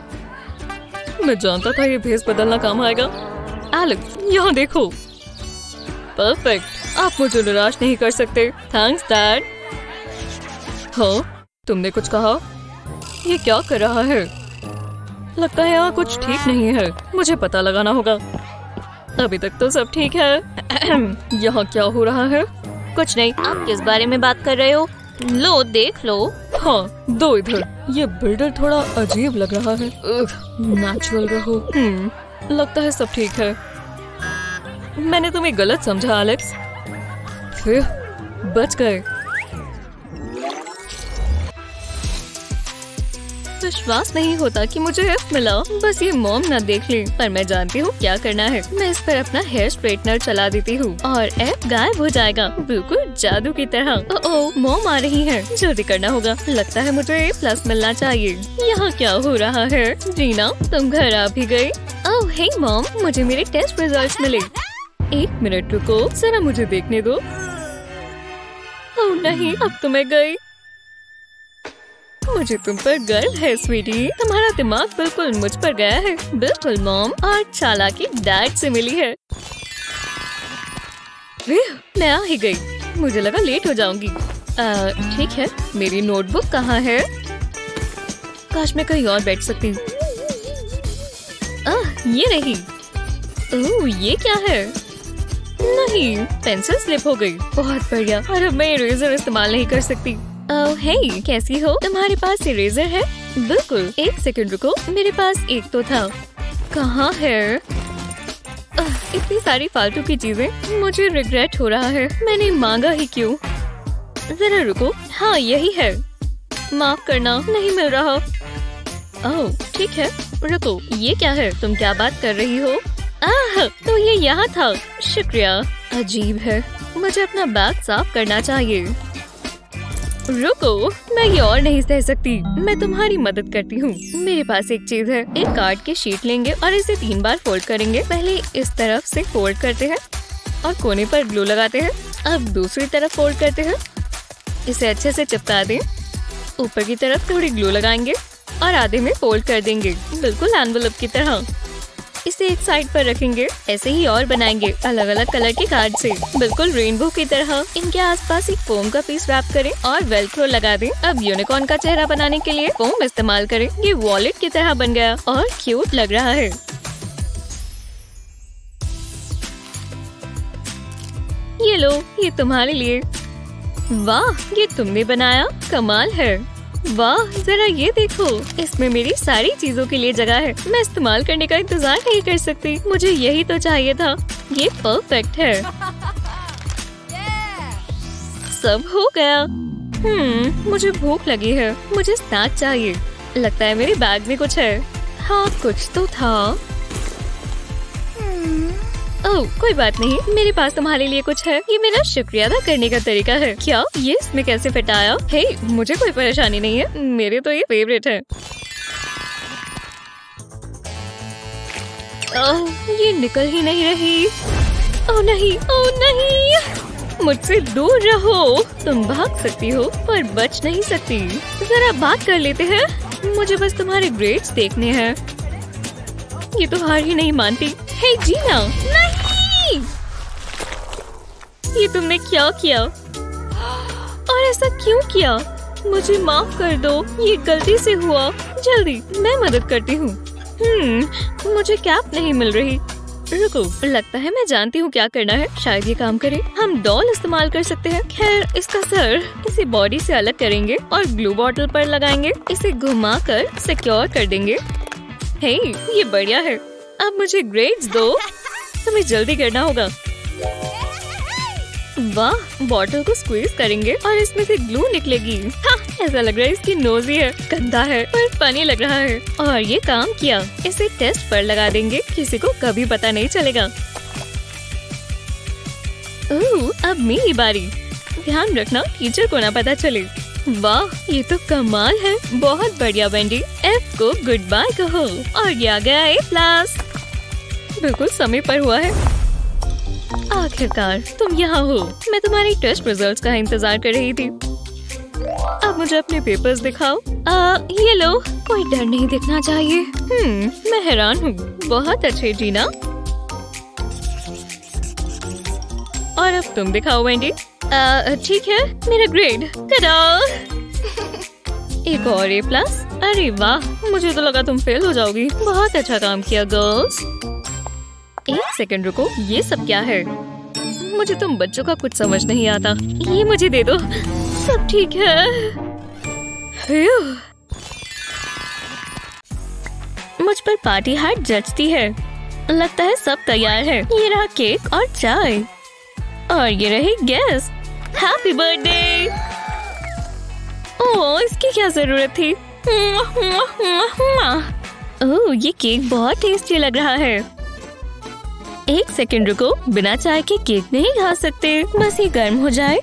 S1: मैं जानता था ये भेस बदलना काम आएगा। एलेक्स, यहाँ देखो। परफेक्ट। आप मुझे निराश नहीं कर सकते। Thanks dad. हाँ, तुमने कुछ कहा? ये क्या कर रहा है? लगता है यहाँ कुछ ठीक नहीं है। मुझे पता लगाना होगा। अभी तक तो सब ठीक है। यहाँ क्या हो रहा है?
S2: कुछ नहीं। आप किस बारे में बात कर रहे हो? लो, देख लो।
S1: हाँ, दो इधर। ये बिल्डर थोड़ा अजीब लग रहा है। नेचुरल रहो। लगता है सब ठीक है। मैंने तुम्हें गलत समझा एलेक्स। फिर बच गए। विश्वास नहीं होता कि मुझे एफ मिला। बस ये मॉम ना देख ले। पर मैं जानती हूँ क्या करना है। मैं इस पर अपना हेयर स्ट्रेटनर चला देती हूँ और एफ गायब हो जाएगा, बिल्कुल जादू की तरह। ओह, मॉम आ रही है। जल्दी करना होगा। लगता है मुझे A+ मिलना चाहिए। यहाँ क्या हो रहा है? रीना, तुम घर आ भी गई? ओह हे मॉम, मुझे मेरे टेस्ट रिजल्ट्स मिले। 1 मिनट रुको, जरा मुझे देखने दो। ओह नहीं, अब तो मैं गई। मुझे तुम पर गर्व है स्वीटी। तुम्हारा दिमाग बिल्कुल मुझ पर गया है। बिल्कुल मॉम, और चालाकी डैड से मिली है। मैं आ ही गई। मुझे लगा लेट हो जाऊंगी। ठीक है, मेरी नोटबुक कहाँ है? काश मैं कहीं और बैठ सकती। ये रही। ओह, ये क्या है? नहीं, पेंसिल स्लिप हो गई। बहुत बढ़िया। और अब मैं इरेजर इस्तेमाल नहीं कर सकती। ओह हे, कैसी हो? तुम्हारे पास इरेजर है? बिल्कुल। 1 सेकंड रुको, मेरे पास एक तो था। कहाँ है? इतनी सारी फालतू की चीजें। मुझे रिग्रेट हो रहा है। मैंने मांगा ही क्यों? जरा रुको। हाँ, यही है। माफ करना, नहीं मिल रहा। ओह ठीक है, रुको। ये क्या है? तुम क्या बात कर रही हो? तो ये यहाँ था। शुक्रिया। अजीब है। मुझे अपना बैग साफ करना चाहिए। रुको, मैं ये और नहीं सह सकती। मैं तुम्हारी मदद करती हूँ। मेरे पास एक चीज है। एक कार्ड की शीट लेंगे और इसे 3 बार फोल्ड करेंगे। पहले इस तरफ से फोल्ड करते हैं और कोने पर ग्लू लगाते हैं। अब दूसरी तरफ फोल्ड करते हैं। इसे अच्छे से चिपका दें। ऊपर की तरफ थोड़ी ग्लू लगाएंगे और आधे में फोल्ड कर देंगे, बिल्कुल एनवेलप की तरह। इसे एक साइड पर रखेंगे। ऐसे ही और बनाएंगे अलग अलग कलर के कार्ड से, बिल्कुल रेनबो की तरह। इनके आसपास एक फोम का पीस रैप करें और वेलक्रो लगा दें। अब यूनिकॉर्न का चेहरा बनाने के लिए फोम इस्तेमाल करें। ये वॉलेट की तरह बन गया और क्यूट लग रहा है। ये लो, ये तुम्हारे लिए। वाह, ये तुमने बनाया? कमाल है। वाह, जरा ये देखो। इसमें मेरी सारी चीजों के लिए जगह है। मैं इस्तेमाल करने का इंतजार नहीं कर सकती। मुझे यही तो चाहिए था। ये परफेक्ट है। सब हो गया। मुझे भूख लगी है। मुझे स्नैक चाहिए। लगता है मेरे बैग में कुछ है। हाँ कुछ तो था। ओह कोई बात नहीं, मेरे पास तुम्हारे लिए कुछ है। ये मेरा शुक्रिया अदा करने का तरीका है। क्या ये इसमें कैसे फिट आया? हे मुझे कोई परेशानी नहीं है, मेरे तो ये फेवरेट है। ओह ये निकल ही नहीं रही। ओह नहीं, मुझसे दूर रहो। तुम भाग सकती हो पर बच नहीं सकती। जरा बात कर लेते हैं। मुझे बस तुम्हारे ग्रेड्स देखने हैं। ये तो हार ही नहीं मानती। हे जीना, नहीं! ये तुमने क्या किया? और ऐसा क्यों किया? मुझे माफ कर दो, ये गलती से हुआ। जल्दी, मैं मदद करती हूँ। मुझे कैप नहीं मिल रही। रुको, लगता है मैं जानती हूँ क्या करना है। शायद ये काम करे। हम डॉल इस्तेमाल कर सकते हैं। खैर, इसका सर इसे बॉडी से अलग करेंगे और ग्लू बॉटल पर लगाएंगे। इसे घुमाकर सिक्योर कर देंगे। हे, ये बढ़िया है। अब मुझे ग्रेड्स दो। तुम्हें जल्दी करना होगा। वाह, बॉटल को स्क्वीज करेंगे और इसमें से ग्लू निकलेगी। हाँ, ऐसा लग रहा है इसकी नोज ही है। गंदा है पर फनी लग रहा है। और ये काम किया। इसे टेस्ट पर लगा देंगे। किसी को कभी पता नहीं चलेगा। ओह, अब मेरी बारी। ध्यान रखना टीचर को ना पता चले। वाह, ये तो कमाल है। बहुत बढ़िया वेंडी। एफ को गुड बाय कहो। और ये आ गया A+। बिल्कुल समय पर हुआ है। आखिरकार तुम यहाँ हो। मैं तुम्हारी टेस्ट रिजल्ट्स का इंतजार कर रही थी। अब मुझे अपने पेपर्स दिखाओ। ये लो। कोई डर नहीं दिखना चाहिए। मैं हैरान हूँ। बहुत अच्छे जीना। और अब तुम दिखाओ वेंडी। ठीक है, मेरा ग्रेड। टा-डा! एक और A+। अरे वाह, मुझे तो लगा तुम फेल हो जाओगी। बहुत अच्छा काम किया गर्ल्स। एक सेकंड रुको, ये सब क्या है? मुझे तुम बच्चों का कुछ समझ नहीं आता। ये मुझे दे दो। सब ठीक है। मुझ पर पार्टी हैट जचती है। लगता है सब तैयार है। ये रहा केक और चाय। और ये रही गेस्ट। Happy birthday. ओह, इसकी क्या जरूरत थी? ओह, ये केक बहुत टेस्टी लग रहा है। एक सेकंड रुको, बिना चाय के केक नहीं खा सकते। बस ये गर्म हो जाए।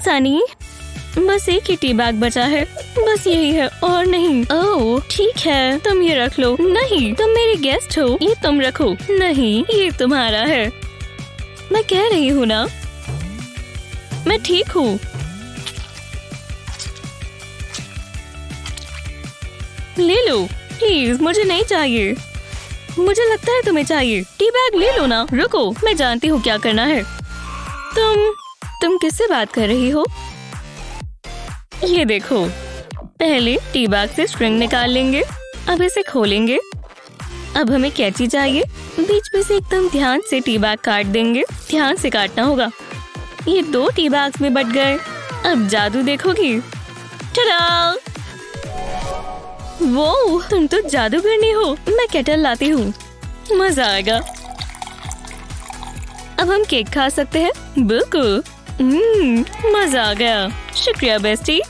S1: सनी, बस एक ही टी बैग बचा है। बस यही है और नहीं। ओह ठीक है, तुम ये रख लो। नहीं, तुम मेरी गेस्ट हो, ये तुम रखो। नहीं, ये तुम्हारा है। मैं कह रही हूँ ना, मैं ठीक हूँ। ले लो प्लीज, मुझे नहीं चाहिए। मुझे लगता है तुम्हें चाहिए। टी बैग ले लो ना। रुको, मैं जानती हूँ क्या करना है। तुम किससे बात कर रही हो? ये देखो, पहले टी बैग से स्ट्रिंग निकाल लेंगे। अब इसे खोलेंगे। अब हमें कैंची चाहिए। बीच में से एकदम ध्यान से टी बैग काट देंगे। ध्यान से काटना होगा। ये 2 टी बैग्स में बट गए। अब जादू देखोगी। टा-डा! वो, तुम तो जादूगरनी हो। मैं केटल लाती हूँ, मजा आएगा। अब हम केक खा सकते हैं। बिल्कुल। मजा आ गया। शुक्रिया बेस्टी।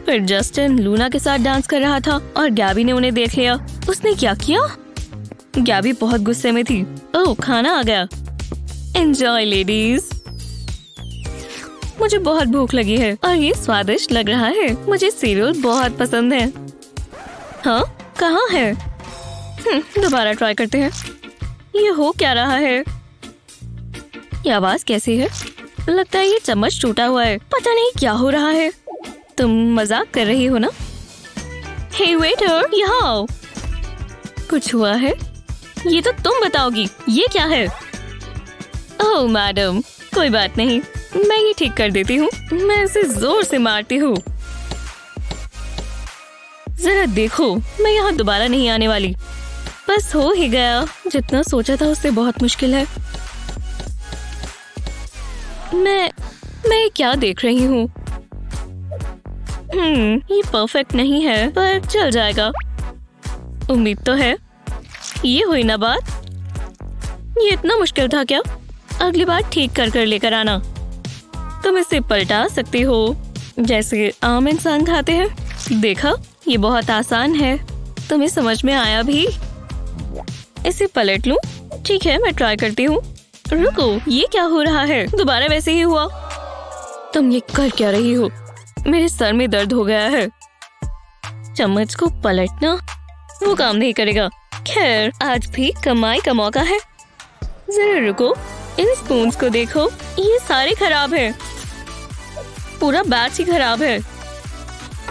S1: फिर जस्टिन लूना के साथ डांस कर रहा था और गैबी ने उन्हें देख लिया। उसने क्या किया? गैबी बहुत गुस्से में थी। ओह, खाना आ गया। Enjoy ladies. मुझे बहुत भूख लगी है और ये स्वादिष्ट लग रहा है। मुझे सीरियल बहुत पसंद है। हाँ, कहाँ है? दोबारा ट्राई करते हैं। ये हो क्या रहा है? ये आवाज कैसी है? लगता है ये चम्मच टूटा हुआ है। पता नहीं क्या हो रहा है। तुम मजाक कर रही हो ना? हे वेटर, यहाँ आओ। कुछ हुआ है? ये तो तुम बताओगी। ये क्या है? ओह मैडम, कोई बात नहीं, मैं ये ठीक कर देती हूँ। मैं इसे जोर से मारती हूँ। जरा देखो, मैं यहाँ दोबारा नहीं आने वाली। बस हो ही गया। जितना सोचा था उससे बहुत मुश्किल है। मैं क्या देख रही हूँ? ये परफेक्ट नहीं है पर चल जाएगा। उम्मीद तो है। ये हुई ना बात। ये इतना मुश्किल था क्या? अगली बार ठीक कर लेकर आना। तुम इसे पलटा सकती हो जैसे आम इंसान खाते हैं। देखा, ये बहुत आसान है। तुम्हें समझ में आया भी? इसे पलट लूं? ठीक है, मैं ट्राई करती हूँ। रुको, ये क्या हो रहा है? दोबारा वैसे ही हुआ। तुम ये कर क्या रही हो? मेरे सर में दर्द हो गया है। चम्मच को पलटना वो काम नहीं करेगा। खैर, आज भी कमाई का मौका है। जरा रुको, इन स्पून्स को देखो, ये सारे खराब हैं। पूरा बैच ही खराब है।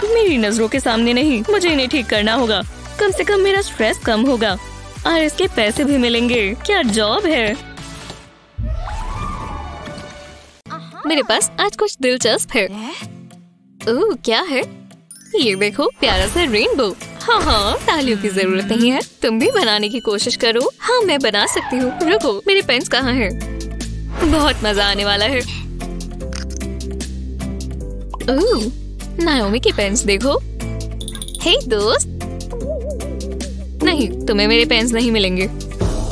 S1: मेरी नजरों के सामने नहीं, मुझे इन्हें ठीक करना होगा। कम से कम मेरा स्ट्रेस कम होगा और इसके पैसे भी मिलेंगे। क्या जॉब है। मेरे पास आज कुछ दिलचस्प है। ओह, क्या है? ये देखो, प्यारा सा रेनबो। हाँ, तालियों की जरूरत नहीं है। तुम भी बनाने की कोशिश करो। हाँ, मैं बना सकती हूँ। रुको, मेरे पेन्स कहाँ हैं? बहुत मजा आने वाला है। ओह, नायोमी के पेन्स देखो। हे दोस्त, नहीं, तुम्हें मेरे पेन्स नहीं मिलेंगे।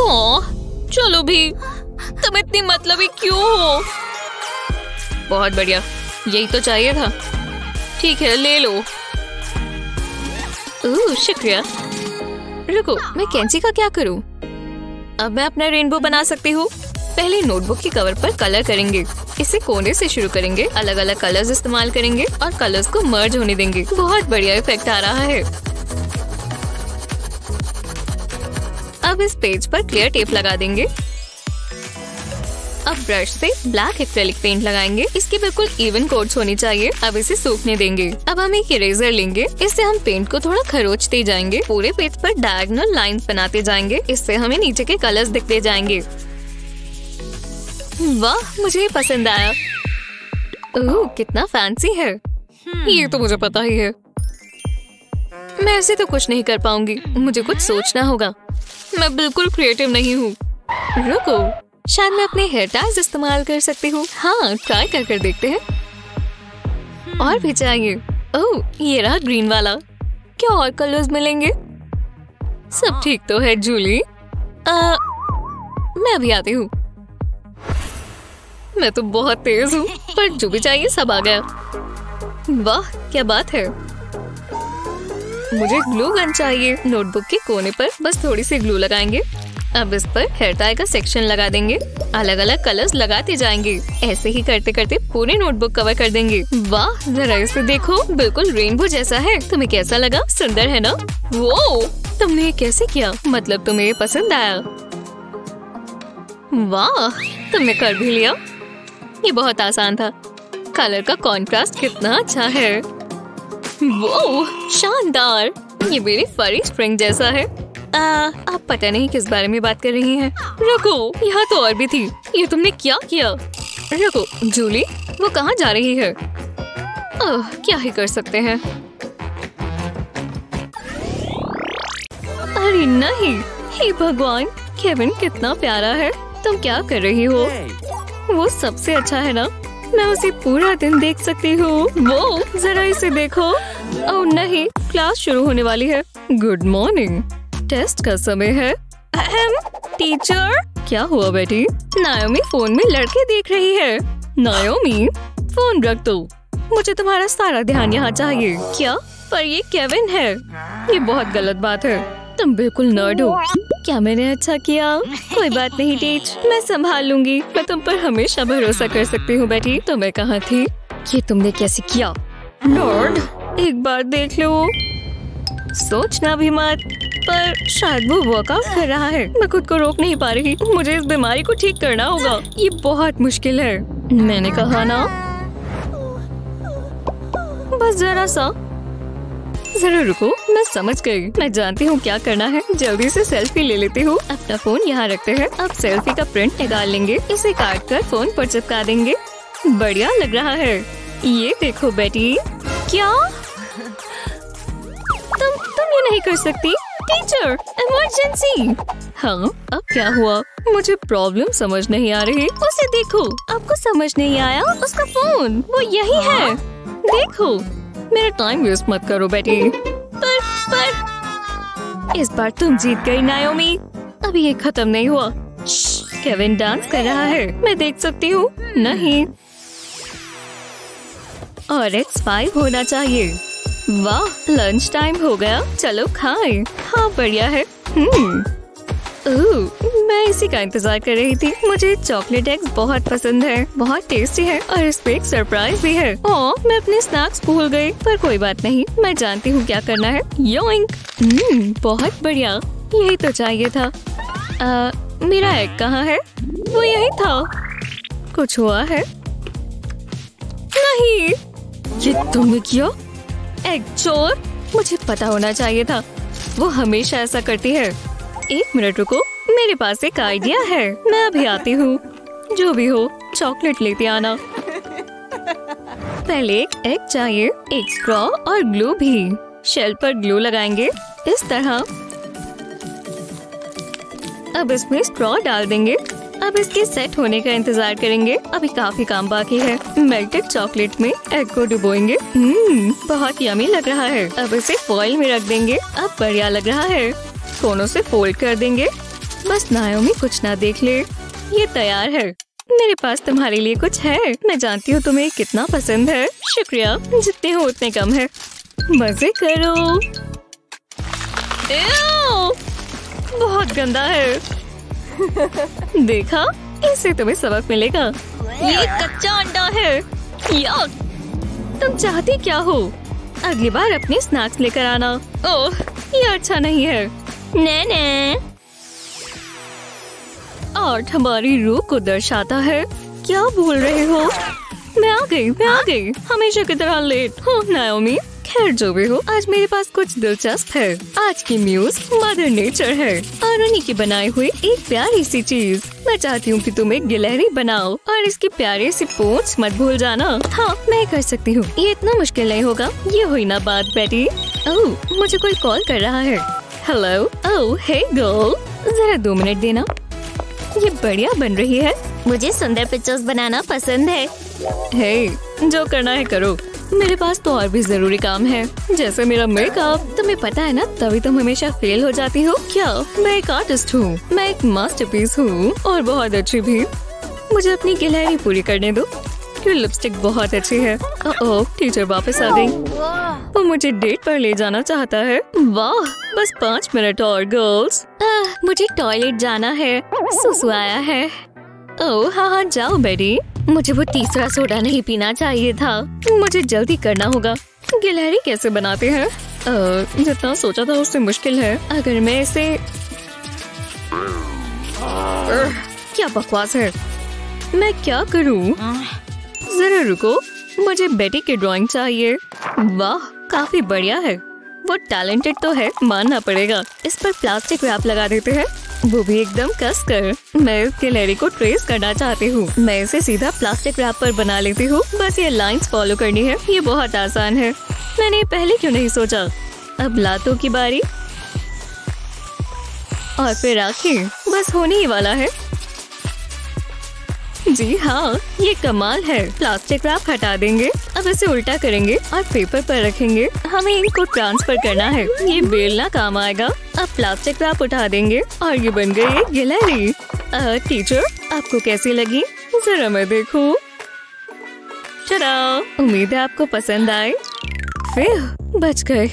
S1: ओह, चलो भी। तुम इतनी मतलबी क्यों हो? बहुत बढ़िया, यही तो चाहिए था। ठीक है, ले लो। ओह, शुक्रिया। रुको, मैं कैंची का क्या करूं? अब मैं अपना रेनबो बना सकती हूँ। पहले नोटबुक के कवर पर कलर करेंगे। इसे कोने से शुरू करेंगे, अलग अलग कलर्स इस्तेमाल करेंगे और कलर्स को मर्ज होने देंगे। बहुत बढ़िया इफेक्ट आ रहा है। अब इस पेज पर क्लियर टेप लगा देंगे। अब ब्रश से ब्लैक एक्रेलिक पेंट लगाएंगे। इसके बिल्कुल इवन कोट्स होनी चाहिए। अब इसे सूखने देंगे। अब हम एक इरेजर लेंगे। इससे हम पेंट को थोड़ा खरोचते जाएंगे। पूरे पेज पर डायगोनल लाइंस बनाते जाएंगे। इससे हमें नीचे के कलर्स दिखते जाएंगे। वाह, मुझे ये पसंद आया। ओह, कितना फैंसी है। ये तो मुझे पता ही है। मैं ऐसे तो कुछ नहीं कर पाऊंगी। मुझे कुछ सोचना होगा। मैं बिल्कुल क्रिएटिव नहीं हूँ। रुको, शायद मैं अपने हेयर टाइज इस्तेमाल कर सकती हूँ। हाँ, ट्राई कर देखते हैं। और भी चाहिए। ओह, ये रहा ग्रीन वाला। क्या और कलर्स मिलेंगे? सब ठीक तो है जूली। मैं अभी आती हूँ। मैं तो बहुत तेज हूँ, पर जो भी चाहिए सब आ गया। वाह, क्या बात है। मुझे ग्लू गन चाहिए। नोटबुक के कोने पर बस थोड़ी सी ग्लू लगाएंगे। अब इस पर हेयर टाई का सेक्शन लगा देंगे। अलग अलग कलर्स लगाते जाएंगे। ऐसे ही करते करते पूरी नोटबुक कवर कर देंगे। वाह, जरा इसे देखो, बिल्कुल रेनबो जैसा है। तुम्हें कैसा लगा? सुंदर है ना? वो तुमने ये कैसे किया? मतलब तुम्हें ये पसंद आया? वाह, तुमने कर भी लिया। ये बहुत आसान था। कलर का कॉन्ट्रास्ट कितना अच्छा है। वो शानदार। ये मेरी फरी स्प्रिंग जैसा है। आप पता नहीं किस बारे में बात कर रही हैं। रुको, यहाँ तो और भी थी। ये तुमने क्या किया? रुको जूली, वो कहाँ जा रही है? क्या ही कर सकते हैं। अरे नहीं, हे भगवान, केविन कितना प्यारा है। तुम क्या कर रही हो? वो सबसे अच्छा है ना? मैं उसे पूरा दिन देख सकती हूँ। वो जरा इसे देखो। ओह नहीं, क्लास शुरू होने वाली है। Good morning. टेस्ट का समय है। टीचर, क्या हुआ बेटी? नायोमी फोन में लड़के देख रही है। नायोमी, फोन रख दो। मुझे तुम्हारा सारा ध्यान यहाँ चाहिए। क्या? पर ये केविन है। ये बहुत गलत बात है। तुम बिल्कुल नर्ड हो। क्या मैंने अच्छा किया? कोई बात नहीं टीच, मैं संभाल लूंगी। मैं तुम पर हमेशा भरोसा कर सकती हूँ बेटी। तो मैं कहाँ थी? ये तुमने कैसे किया? नर्ड, एक बार देख लो। सोचना भी मत। पर शायद वो वर्कआउट कर रहा है। मैं खुद को रोक नहीं पा रही। मुझे इस बीमारी को ठीक करना होगा। ये बहुत मुश्किल है। मैंने कहा ना। बस जरा सा। जरा रुको, मैं समझ गई। मैं जानती हूँ क्या करना है। जल्दी से सेल्फी ले लेती हूँ। अपना फोन यहाँ रखते हैं। अब सेल्फी का प्रिंट निकाल लेंगे। इसे काट कर फोन पर चिपका देंगे। बढ़िया लग रहा है। ये देखो बेटी। क्या तुम ये नहीं कर सकती? Teacher, emergency. हाँ, अब क्या हुआ? मुझे प्रॉब्लम समझ नहीं आ रही। उसे देखो। आपको समझ नहीं आया? उसका फोन वो यही है। देखो, मेरा टाइम वेस्ट मत करो बेटी। पर इस बार तुम जीत गई नायोमी। अभी ये खत्म नहीं हुआ। केविन डांस कर रहा है। मैं देख सकती हूँ? नहीं। और X5 होना चाहिए। वाह, लंच टाइम हो गया, चलो खाएं। हाँ बढ़िया है। मैं इसी का इंतजार कर रही थी। मुझे चॉकलेट एग्स बहुत पसंद है, बहुत टेस्टी है और इस पे एक सरप्राइज भी है। ओह, मैं अपने स्नैक्स भूल गई, पर कोई बात नहीं, मैं जानती हूँ क्या करना है। योइंक! बहुत बढ़िया, यही तो चाहिए था। मेरा एग कहाँ है? वो यही था। कुछ हुआ है? नहीं, ये तुमने किया? एग चोर! मुझे पता होना चाहिए था, वो हमेशा ऐसा करती है। एक मिनट रुको, मेरे पास एक आइडिया है। मैं अभी आती हूँ। जो भी हो, चॉकलेट लेते आना। पहले एक एग चाहिए, एक स्ट्रॉ और ग्लू भी। शेल पर ग्लू लगाएंगे इस तरह। अब इसमें स्ट्रॉ डाल देंगे। अब इसके सेट होने का इंतजार करेंगे। अभी काफी काम बाकी है। मेल्टेड चॉकलेट में एग को डुबोएंगे। बहुत यमी लग रहा है। अब इसे फॉइल में रख देंगे। अब बढ़िया लग रहा है। कोनों से फोल्ड कर देंगे। बस नायोमी कुछ ना देख ले। ये तैयार है। मेरे पास तुम्हारे लिए कुछ है। मैं जानती हूँ तुम्हें कितना पसंद है। शुक्रिया, जितने हो उतने कम है। मजे करो। बहुत गंदा है। देखा, इससे तुम्हें सबक मिलेगा। ये कच्चा अंडा है। याक! तुम चाहती क्या हो? अगली बार अपने स्नैक्स लेकर आना। ओह, ये अच्छा नहीं है। ने आर्ट हमारी रूह को दर्शाता है। क्या बोल रहे हो? मैं आ गई। हमेशा की तरह लेट हो नायोमी। खैर जो भी हो, आज मेरे पास कुछ दिलचस्प है। आज की म्यूज मदर नेचर है और उन्हीं की बनाई हुई एक प्यारी सी चीज। मैं चाहती हूँ कि तुम एक गिलहरी बनाओ और इसकी प्यारी सी पूंछ मत भूल जाना। हाँ, मैं कर सकती हूँ। ये इतना मुश्किल नहीं होगा। ये हुई ना बात बेटी। ओह, मुझे कोई कॉल कर रहा है। हेलो। ओह, हे गर्ल, जरा 2 मिनट देना। ये बढ़िया बन रही है। मुझे सुंदर पिक्चर्स बनाना पसंद है। हे, जो करना है करो। मेरे पास तो और भी जरूरी काम है, जैसे मेरा मेकअप। तुम्हें पता है ना, तभी तुम हमेशा फेल हो जाती हो। क्या? मैं एक आर्टिस्ट हूँ। मैं एक मास्टरपीस हूँ और बहुत अच्छी भी। मुझे अपनी गिलहरी पूरी करने दो। ये लिपस्टिक बहुत अच्छी है। ओह, टीचर वापस आ गई। वो मुझे डेट पर ले जाना चाहता है। वाह, बस 5 मिनट और गर्ल्स। मुझे टॉयलेट जाना है। सुसु आया है। ओह हाँ, जाओ बेटी। मुझे वो तीसरा सोडा नहीं पीना चाहिए था। मुझे जल्दी करना होगा। गिलहरी कैसे बनाते हैं? जितना सोचा था उससे मुश्किल है। अगर मैं इसे क्या बकवास है। मैं क्या करूं? जरा रुको, मुझे बेटी की ड्राइंग चाहिए। वाह, काफी बढ़िया है। वो टैलेंटेड तो है, मानना पड़ेगा। इस पर प्लास्टिक रैप लगा देते हैं, वो भी एकदम कसकर। मैं इस गिलहरी को ट्रेस करना चाहती हूँ। मैं इसे सीधा प्लास्टिक रैप पर बना लेती हूँ। बस ये लाइंस फॉलो करनी है। ये बहुत आसान है। मैंने पहले क्यों नहीं सोचा। अब लातों की बारी और फिर आखिर बस होने ही वाला है। जी हाँ, ये कमाल है। प्लास्टिक रैप हटा देंगे। अब इसे उल्टा करेंगे और पेपर पर रखेंगे। हमें इनको ट्रांसफर करना है। ये बेलना काम आएगा। अब प्लास्टिक रैप उठा देंगे और ये बन गई एक गिलहरी। टीचर, आपको कैसी लगी? जरा मैं देखूं। चलो, उम्मीद है आपको पसंद आए। फिर बच गए।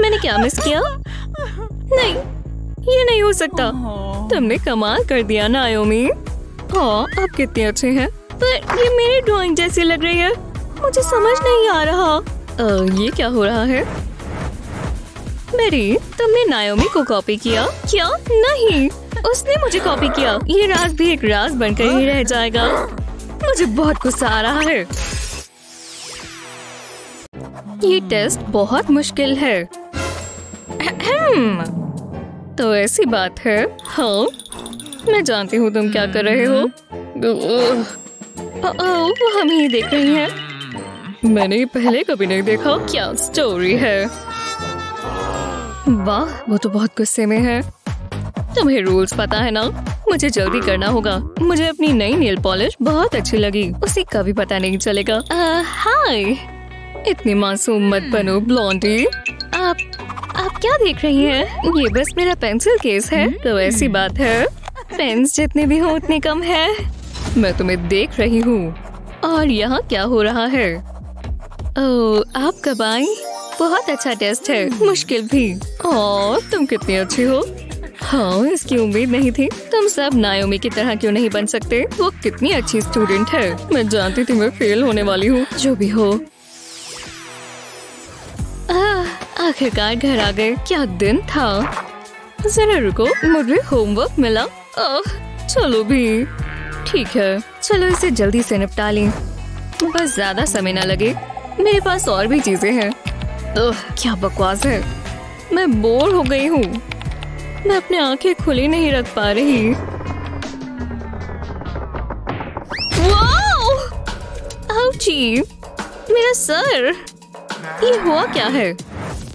S1: मैंने क्या मिस किया? नहीं, ये नहीं हो सकता। तुमने कमाल कर दिया नायोमी। हाँ, आप कितने अच्छे हैं। पर ये मेरी ड्राइंग जैसी लग रही है। मुझे समझ नहीं आ रहा। ये क्या हो रहा है? मेरी, तुमने नायोमी को कॉपी किया? क्या? नहीं, उसने मुझे कॉपी किया। ये राज भी एक राज बनकर ही रह जाएगा। मुझे बहुत गुस्सा आ रहा है। ये टेस्ट बहुत मुश्किल है। तो ऐसी बात है। हाँ, मैं जानती हूँ तुम क्या कर रहे हो। वो हम ही देख रही हैं। मैंने ये पहले कभी नहीं देखा। क्या स्टोरी है? वाह, वो तो बहुत गुस्से में है। तुम्हें रूल्स पता है ना। मुझे जल्दी करना होगा। मुझे अपनी नई नेल पॉलिश बहुत अच्छी लगी। उसे कभी पता नहीं चलेगा। हाय, इतनी मासूम मत बनो ब्लॉन्डी। आप क्या देख रही हैं? ये बस मेरा पेंसिल केस है। तो ऐसी बात है, पेन्स जितने भी हो उतने कम है। मैं तुम्हें देख रही हूँ। और यहाँ क्या हो रहा है? ओह, आप कब आई? बहुत अच्छा टेस्ट है, मुश्किल भी। और तुम कितनी अच्छी हो। हाँ, इसकी उम्मीद नहीं थी। तुम सब नायोमी की तरह क्यों नहीं बन सकते? वो कितनी अच्छी स्टूडेंट है। मैं जानती थी मैं फेल होने वाली हूँ। जो भी हो, आखिरकार घर आ गए। क्या दिन था। जरा रुको, मुझे होमवर्क मिला। चलो भी ठीक है, चलो इसे जल्दी से निपटा लें। बस ज्यादा समय न लगे, मेरे पास और भी चीजें हैं। क्या बकवास है। मैं बोर हो गई हूँ। मैं अपनी आंखें खुली नहीं रख पा रही। वाओ! आउची! मेरा सर! ये हुआ क्या है?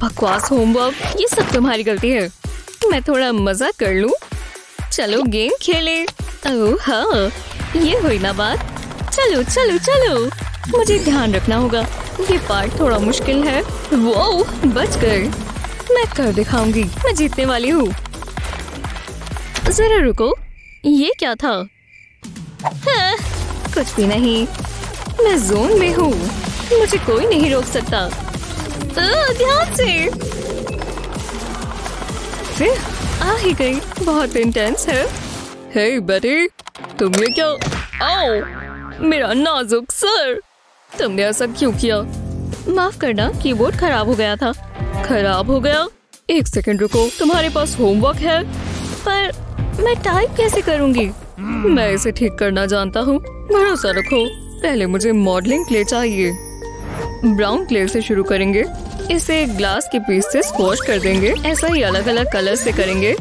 S1: बकवास होमवर्क, ये सब तुम्हारी गलती है। मैं थोड़ा मजा कर लूं। चलो गेम खेले। ओह हाँ, ये हुई ना बात। चलो चलो चलो, मुझे ध्यान रखना होगा। ये पार्ट थोड़ा मुश्किल है। वो बच गए। मैं कर दिखाऊंगी, मैं जीतने वाली हूँ। जरा रुको, ये क्या था? हाँ, कुछ भी नहीं, मैं जोन में हूँ। मुझे कोई नहीं रोक सकता। ध्यान से। आ ही गई। बहुत इंटेंस है। हे बेटी, तुम ये क्या? आओ, मेरा नाजुक सर। तुमने ऐसा क्यों किया? माफ करना, कीबोर्ड खराब हो गया था। खराब हो गया? एक सेकंड रुको, तुम्हारे पास होमवर्क है? पर मैं टाइप कैसे करूंगी? मैं इसे ठीक करना जानता हूँ। भरोसा रखो। पहले मुझे मॉडलिंग क्ले चाहिए। ब्राउन क्ले से शुरू करेंगे। इसे ग्लास के पीस से स्क्वॉश कर देंगे। ऐसा ही अलग अलग कलर से करेंगे।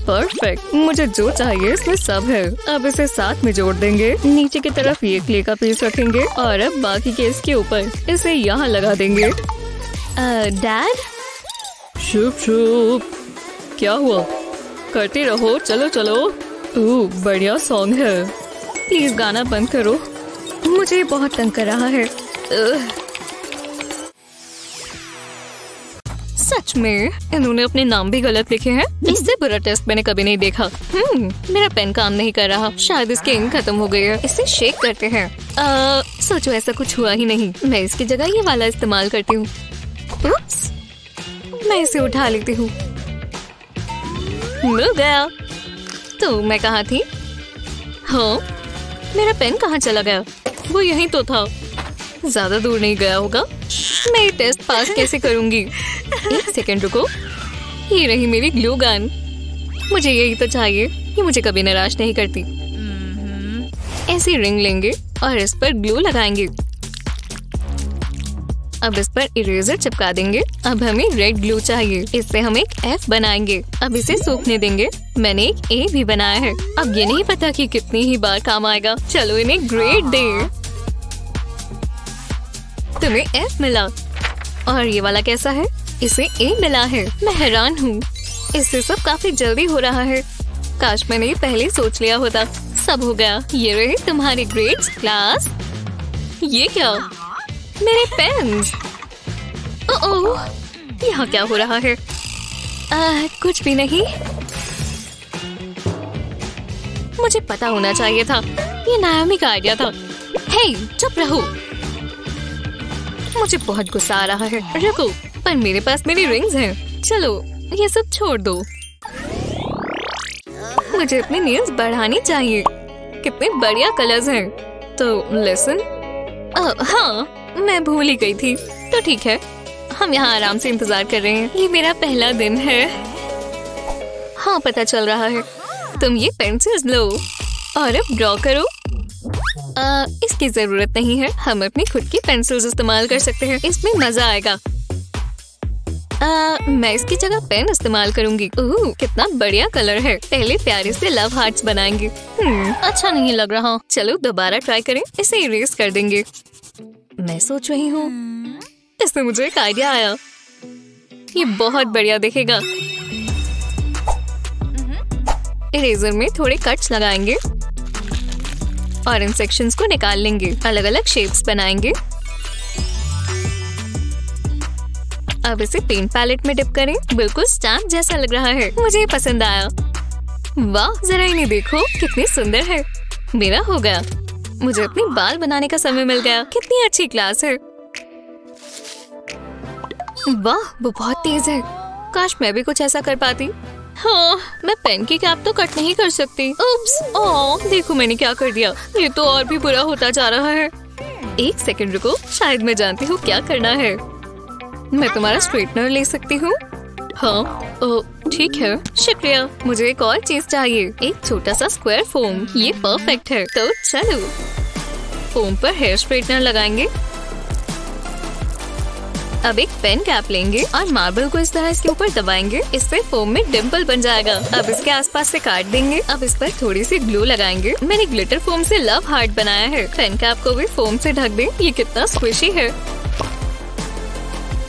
S1: परफेक्ट, मुझे जो चाहिए इसमें सब है। अब इसे साथ में जोड़ देंगे। नीचे की तरफ ये क्ले का पीस रखेंगे और अब बाकी के इसके ऊपर इसे यहाँ लगा देंगे। डैड? शुभ शुभ। क्या हुआ? करते रहो, चलो चलो। बढ़िया सॉन्ग है। प्लीज गाना बंद करो, मुझे बहुत तंग कर रहा है। सच में इन्होंने अपने नाम भी गलत लिखे हैं। इससे बुरा टेस्ट मैंने कभी नहीं देखा। मेरा पेन काम नहीं कर रहा। शायद इसकी इंक खत्म हो गई है। इसे शेक करते हैं। सोचो ऐसा कुछ हुआ ही नहीं। मैं इसकी जगह ये वाला इस्तेमाल करती हूँ। उप्स, मैं इसे उठा लेती हूँ। मिल गया। तो मैं कहाँ थी? हाँ, मेरा पेन कहाँ चला गया? वो यहीं तो था। ज्यादा दूर नहीं गया होगा। मैं ये टेस्ट पास कैसे करूंगी? एक सेकंड रुको, ये रही मेरी ग्लू गन। मुझे यही तो चाहिए। ये मुझे कभी निराश नहीं करती। ऐसी रिंग लेंगे और इस पर ग्लू लगाएंगे। अब इस पर इरेजर चिपका देंगे। अब हमें रेड ग्लू चाहिए। इससे हम एक F बनाएंगे। अब इसे सूखने देंगे। मैंने एक A भी बनाया है। अब ये नहीं पता कि कितनी ही बार काम आएगा। चलो इन्हें ग्रेड दे। तुम्हें F मिला और ये वाला कैसा है? इसे A मिला है। मैं हैरान हूँ। इससे सब काफी जल्दी हो रहा है। काश मैंने ये पहले सोच लिया होता। सब हो गया। ये रहे तुम्हारे ग्रेड्स क्लास। ये क्या? मेरे पेन्स। ओह, यहाँ क्या हो रहा है? कुछ भी नहीं। मुझे पता होना चाहिए था। ये नायोमी का आइडिया था। हे, चुप रहो। मुझे बहुत गुस्सा आ रहा है। रुको, पर मेरे पास मेरी रिंग्स हैं। चलो ये सब छोड़ दो। मुझे अपनी नेल्स बढ़ानी चाहिए। कितने बढ़िया कलर्स हैं। तो लिसन। हाँ, मैं भूल ही गई थी। तो ठीक है, हम यहाँ आराम से इंतजार कर रहे हैं। ये मेरा पहला दिन है। हाँ, पता चल रहा है। तुम ये पेंसिल्स लो और अब ड्रॉ करो। इसकी जरूरत नहीं है। हम अपनी खुद की पेंसिल्स इस्तेमाल कर सकते हैं। इसमें मजा आएगा। मैं इसकी जगह पेन इस्तेमाल करूंगी। कितना बढ़िया कलर है। पहले प्यारे से लव हार्ट्स बनाएंगे। अच्छा नहीं लग रहा। चलो दोबारा ट्राई करें। इसे इरेज कर देंगे। मैं सोच रही हूँ, इससे मुझे एक आइडिया आया। ये बहुत बढ़िया दिखेगा। इरेजर में थोड़े कट्स लगाएंगे और इन सेक्शंस को निकाल लेंगे। अलग अलग शेप्स बनाएंगे। अब इसे पेंट पैलेट में डिप करें। बिल्कुल स्टैम्प जैसा लग रहा है। मुझे ये पसंद आया। वाह, जरा इन्हें देखो, कितनी सुंदर है। मेरा हो गया। मुझे अपने बाल बनाने का समय मिल गया। कितनी अच्छी क्लास है। वाह, वो बहुत तेज है। काश मैं भी कुछ ऐसा कर पाती। हाँ, मैं पेन की कैप तो कट नहीं कर सकती। उप्स, ओह, देखो मैंने क्या कर दिया। ये तो और भी बुरा होता जा रहा है। एक सेकंड रुको, शायद मैं जानती हूँ क्या करना है। मैं तुम्हारा स्ट्रेटनर ले सकती हूँ? हाँ, ठीक है, शुक्रिया। मुझे एक और चीज चाहिए, एक छोटा सा स्क्वायर फोम। ये परफेक्ट है। तो चलो, फोम पर हेयर स्ट्रेटनर लगाएंगे। अब एक पेन कैप लेंगे और मार्बल को इस तरह इसके ऊपर दबाएंगे। इससे फोम में डिम्पल बन जाएगा। अब इसके आसपास से काट देंगे। अब इस पर थोड़ी सी ग्लू लगाएंगे। मैंने ग्लिटर फोम से लव हार्ट बनाया है। पेन कैप को भी फोम से ढक दें। ये कितना स्क्विशी है।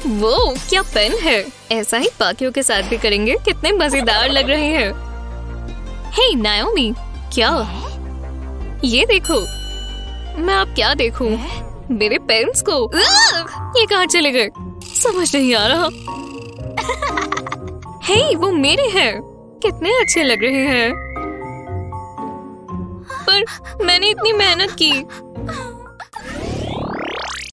S1: वो क्या पेन है। ऐसा ही बाकियों के साथ भी करेंगे। कितने मजेदार लग रहे हैं। हे नाओमी, क्या? ये देखो। मैं अब क्या देखूं? मेरे पेरेंट्स को। ये कहाँ चले गए? समझ नहीं आ रहा। हे, वो मेरे हैं। कितने अच्छे लग रहे हैं। पर मैंने इतनी मेहनत की।